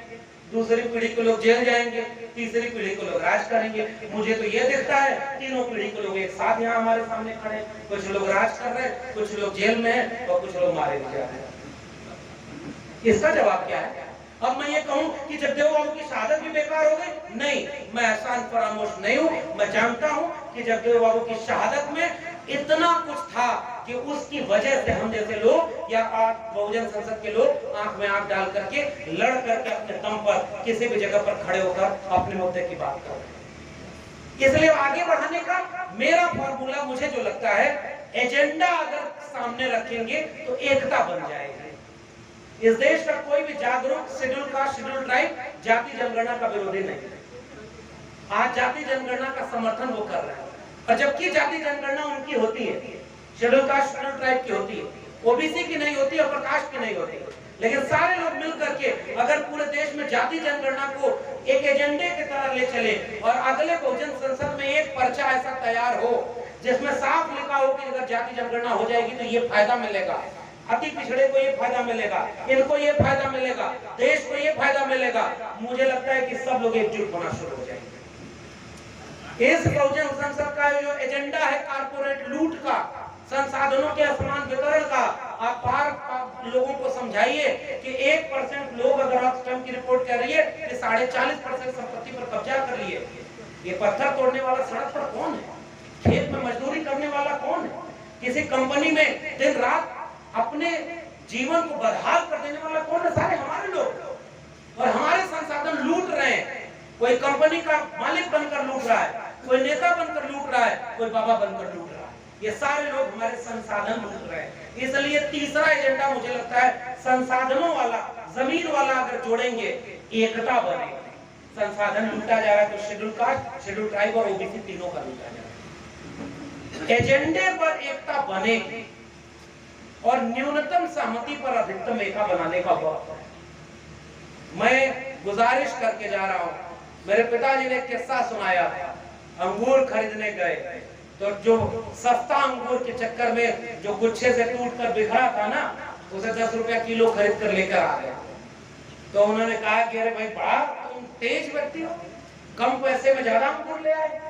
दूसरी पीढ़ी के लोग जेल जाएंगे, तीसरी पीढ़ी के लोग राज करेंगे। मुझे तो ये दिखता है तीनों पीढ़ी के लोग एक साथ यहाँ हमारे सामने खड़े हैं। कुछ लोग राज कर रहे हैं, कुछ लोग जेल में हैं और कुछ लोग मारे भी जा रहे हैं। इसका जवाब क्या है? अब मैं ये कहूं कि जगदेव बाबू की शहादत भी बेकार हो गई? नहीं, मैं एहसान फरामोश नहीं हूं। मैं जानता हूं कि जगदेव बाबू की शहादत में इतना कुछ था कि उसकी वजह से हम जैसे लोग या बहुजन संसद के लोग आंख में आंख डाल करके लड़ करके अपने दम पर किसी भी जगह पर खड़े होकर अपने मुद्दे की बात कर रहे हैं। इसलिए आगे बढ़ाने का मेरा फॉर्मूला, मुझे जो लगता है, एजेंडा अगर सामने रखेंगे तो एकता बन जाएगी। इस देश का कोई भी जागरूक शेड्यूल कास्ट, शेड्यूल ट्राइब जाति जनगणना का विरोधी नहीं। आज जाति जनगणना का समर्थन वो कर रहे हैं, और जबकि जाति जनगणना उनकी होती है, शेड्यूल कास्ट शेड्यूल ट्राइब की होती है, ओबीसी की नहीं होती, अपर कास्ट की नहीं होती। लेकिन सारे लोग मिल करके अगर पूरे देश में जाति जनगणना को एक एजेंडे की तरह ले चले और अगले बहुजन संसद में एक पर्चा ऐसा तैयार हो जिसमें साफ लिखा हो कि अगर जाति जनगणना हो जाएगी तो ये फायदा मिलेगा, अति पिछड़े को ये फायदा मिलेगा, इनको ये फायदा मिलेगा, देश को ये फायदा मिलेगा, मुझे लगता है कि सब लोग एकजुट होना शुरू हो जाएंगे। इस बहुजन संसद का जो एजेंडा है कारपोरेट लूट का, संसाधनों के असमान वितरण का, आप बाहर लोगों को समझाइए कि 1% लोग, अगर ऑक्सफैम की रिपोर्ट कह रही है कि 40.5% संपत्ति पर कब्जा कर लिए। ये पत्थर तोड़ने वाला सड़क पर कौन है? खेत में मजदूरी करने वाला कौन है? किसी कंपनी में दिन रात अपने जीवन को बदहाल कर देने वाला कौन है? सारे हमारे लोग, और हमारे संसाधन लूट रहे हैं। कोई कंपनी का मालिक बनकर लूट रहा है, कोई नेता बनकर लूट रहा है, कोई बाबा बनकर लूट रहा है। ये सारे लोग हमारे संसाधन लूट रहे हैं। इसलिए तीसरा एजेंडा मुझे लगता है संसाधनों वाला, जमीन वाला अगर जोड़ेंगे, एकता बनेगी। संसाधन लूटा जा रहा है तो शेड्यूल कास्ट, शेड्यूल ट्राइब और ओबीसी तीनों का लूटा जा रहा है। एजेंडे पर एकता बनेगी और न्यूनतम सहमति पर अधिकतम एकता बनाने का वक्त है। मैं गुजारिश करके जा रहा हूं, मेरे पिताजी ने किस्सा सुनाया, अंगूर खरीदने गए तो जो सस्ता अंगूर के चक्कर में जो गुच्छे से टूटकर बिखरा था ना, उसे 10 रुपया किलो खरीद कर लेकर आ गए। तो उन्होंने कहा कि अरे भाई बड़ा तुम तेज व्यक्ति हो, कम पैसे में ज्यादा अंगूर ले आए।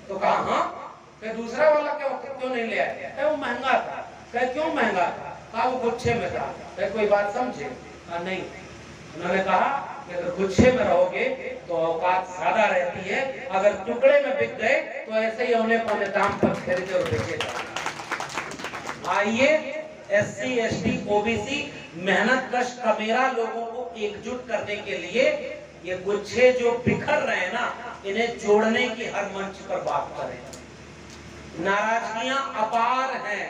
तो कहा हाँ, कि दूसरा वाला क्यों नहीं ले आए? वो महंगा था। कहे क्यों महंगा था? कहा वो गुच्छे में था। कहे कोई बात समझे? कहा नहीं। उन्होंने कहा कि अगर गुच्छे में रहोगे तो औकात ज्यादा रहती है, अगर टुकड़े में बिक गए तो ऐसे ही औने पौने दाम पर खरीदे और बेचे। आइए SC, ST, OBC मेहनतकश कमेरा लोगों को एकजुट करने के लिए ये गुच्छे जो बिखर रहे हैं ना, इन्हें जोड़ने की हर मंच पर बात करें। नाराजगियां अपार हैं।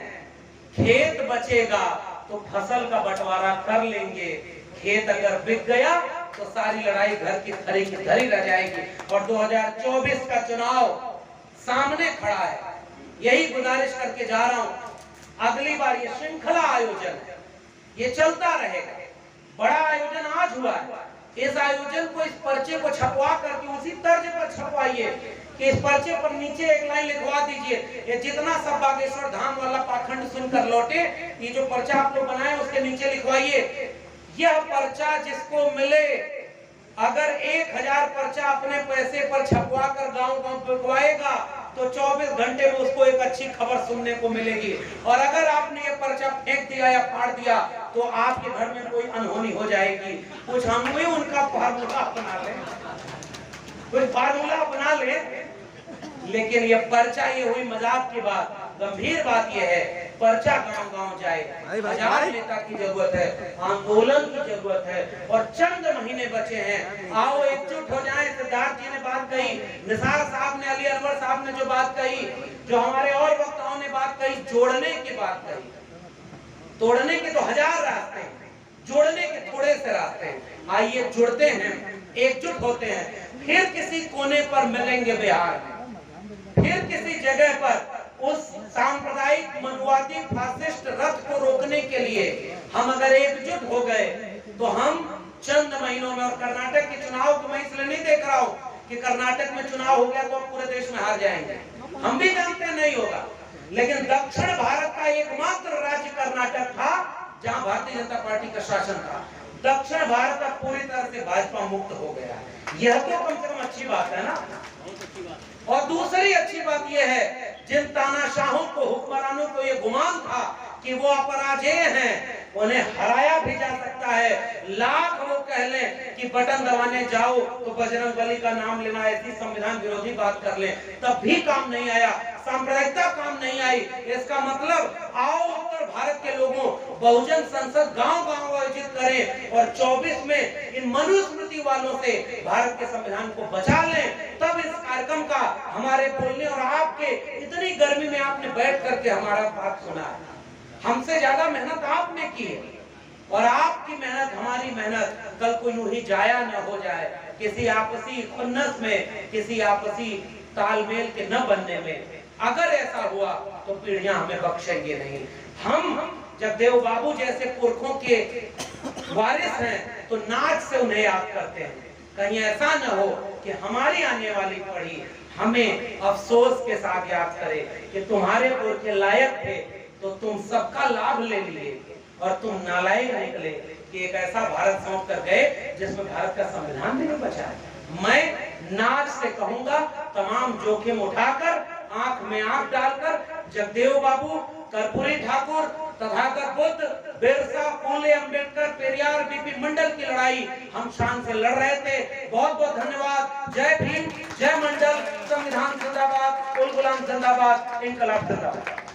खेत बचेगा तो फसल का बंटवारा कर लेंगे, खेत अगर बिक गया तो सारी लड़ाई घर की धरी की धरी रह जाएगी। और 2024 का चुनाव सामने खड़ा है। यही गुजारिश करके जा रहा हूं, अगली बार ये श्रृंखला आयोजन ये चलता रहेगा। बड़ा आयोजन आज हुआ है, इस आयोजन को, इस पर्चे को छपवा करके उसी तर्ज पर छपवाइए कि इस पर्चे पर नीचे एक लाइन लिखवा दीजिए, ये जितना सब बागेश्वर धाम वाला पाखंड सुनकर लौटे, ये जो पर्चा आप लोग बनाए उसके नीचे लिखवाइए, यह पर्चा जिसको मिले, अगर 1000 पर्चा अपने पैसे पर छपवा कर गांव-गांव बिकवाएगा तो 24 घंटे में उसको एक अच्छी खबर सुनने को मिलेगी। और अगर आपने ये पर्चा फेंक दिया या फाड़ दिया तो आपके घर में कोई अनहोनी हो जाएगी। कुछ हम भी उनका फार्मूला अपना लें, कुछ फार्मूला अपना लें, लेकिन ये पर्चा, ये हुई मजाक की बात। गंभीर बात यह है, पर्चा गांव-गांव जाए। हजार नेता की जरूरत है, आंदोलन की जरूरत है, और चंद महीने बचे हैं। आओ एकजुट हो जाएं। सिद्धार्थ जी ने बात कही, निसार साहब ने, अली अनवर साहब ने जो बात कही, जो हमारे और वक्ताओं ने बात कही, जोड़ने की बात कही। तोड़ने के तो 1000 रास्ते हैं, जोड़ने के थोड़े से रास्ते हैं। आइए जुड़ते हैं, एकजुट होते हैं, फिर किसी कोने पर मिलेंगे बिहार में, फिर किसी जगह पर उस सांप्रदायिक मनुवादी फासिस्ट रथ को रोकने के लिए हम अगर एकजुट हो गए तो हम चंद महीनों में, और कर्नाटक के चुनाव को मैं इसलिए नहीं देख रहा हूं कि कर्नाटक में चुनाव हो गया तो पूरे देश में हार जाएंगे, हम भी जानते हैं नहीं होगा, लेकिन दक्षिण भारत का एकमात्र राज्य कर्नाटक था जहां भारतीय जनता पार्टी का शासन था। दक्षिण भारत अब पूरी तरह से भाजपा मुक्त हो गया। यह तो कम से कम अच्छी बात है ना। और दूसरी अच्छी बात यह है, जिन तानाशाहों को, हुक्मरानों को यह गुमान था कि वो अपराजेय हैं, उन्हें हराया भी जा सकता है। लाख वो कह लें कि बटन दबाने जाओ तो बजरंगबली का नाम लेना, ऐसी संविधान विरोधी बात कर लें, तब भी काम नहीं आया, सांप्रदायिकता काम नहीं आई। इसका मतलब आओ उत्तर भारत के लोगों, बहुजन संसद गांव-गांव आयोजित करें और 24 में इन मनुस्मृति वालों से भारत के संविधान को बचा लें। तब इस कार्यक्रम का हमारे बोलने और आपके इतनी गर्मी में आपने बैठ करके हमारा बात सुना है। हमसे ज्यादा मेहनत आपने की है, और आपकी मेहनत, हमारी मेहनत कल को यूं ही जाया न हो जाए किसी आपसी खुन्नस में, किसी आपसी तालमेल के न बनने में। अगर ऐसा हुआ तो पीढ़ियां हमें बख्शेंगे नहीं। हम जगदेव बाबू जैसे पुरखों के वारिस हैं तो नाच से उन्हें याद करते हैं। कहीं ऐसा न हो कि हमारी आने वाली पीढ़ी हमें अफसोस के साथ याद करे कि तुम्हारे वोट के लायक थे तो तुम सबका लाभ ले लिए और तुम नालायक निकले कि एक ऐसा भारत सौंप कर गए जिसमें भारत का संविधान भी नहीं बचा है। मैं नाच से कहूंगा, तमाम जोखिम उठाकर, आंख में आंख डालकर, जगदेव बाबू, कर्पूरी ठाकुर, तथागत बुद्ध, बिरसा, फूले, अंबेडकर, पेरियार, बीपी मंडल की लड़ाई हम शान से लड़ रहे थे। बहुत बहुत धन्यवाद। जय भीम, जय मंडल, संविधान जिंदाबाद, उल गुलाम जिंदाबाद, इनकलाब जिंदाबाद।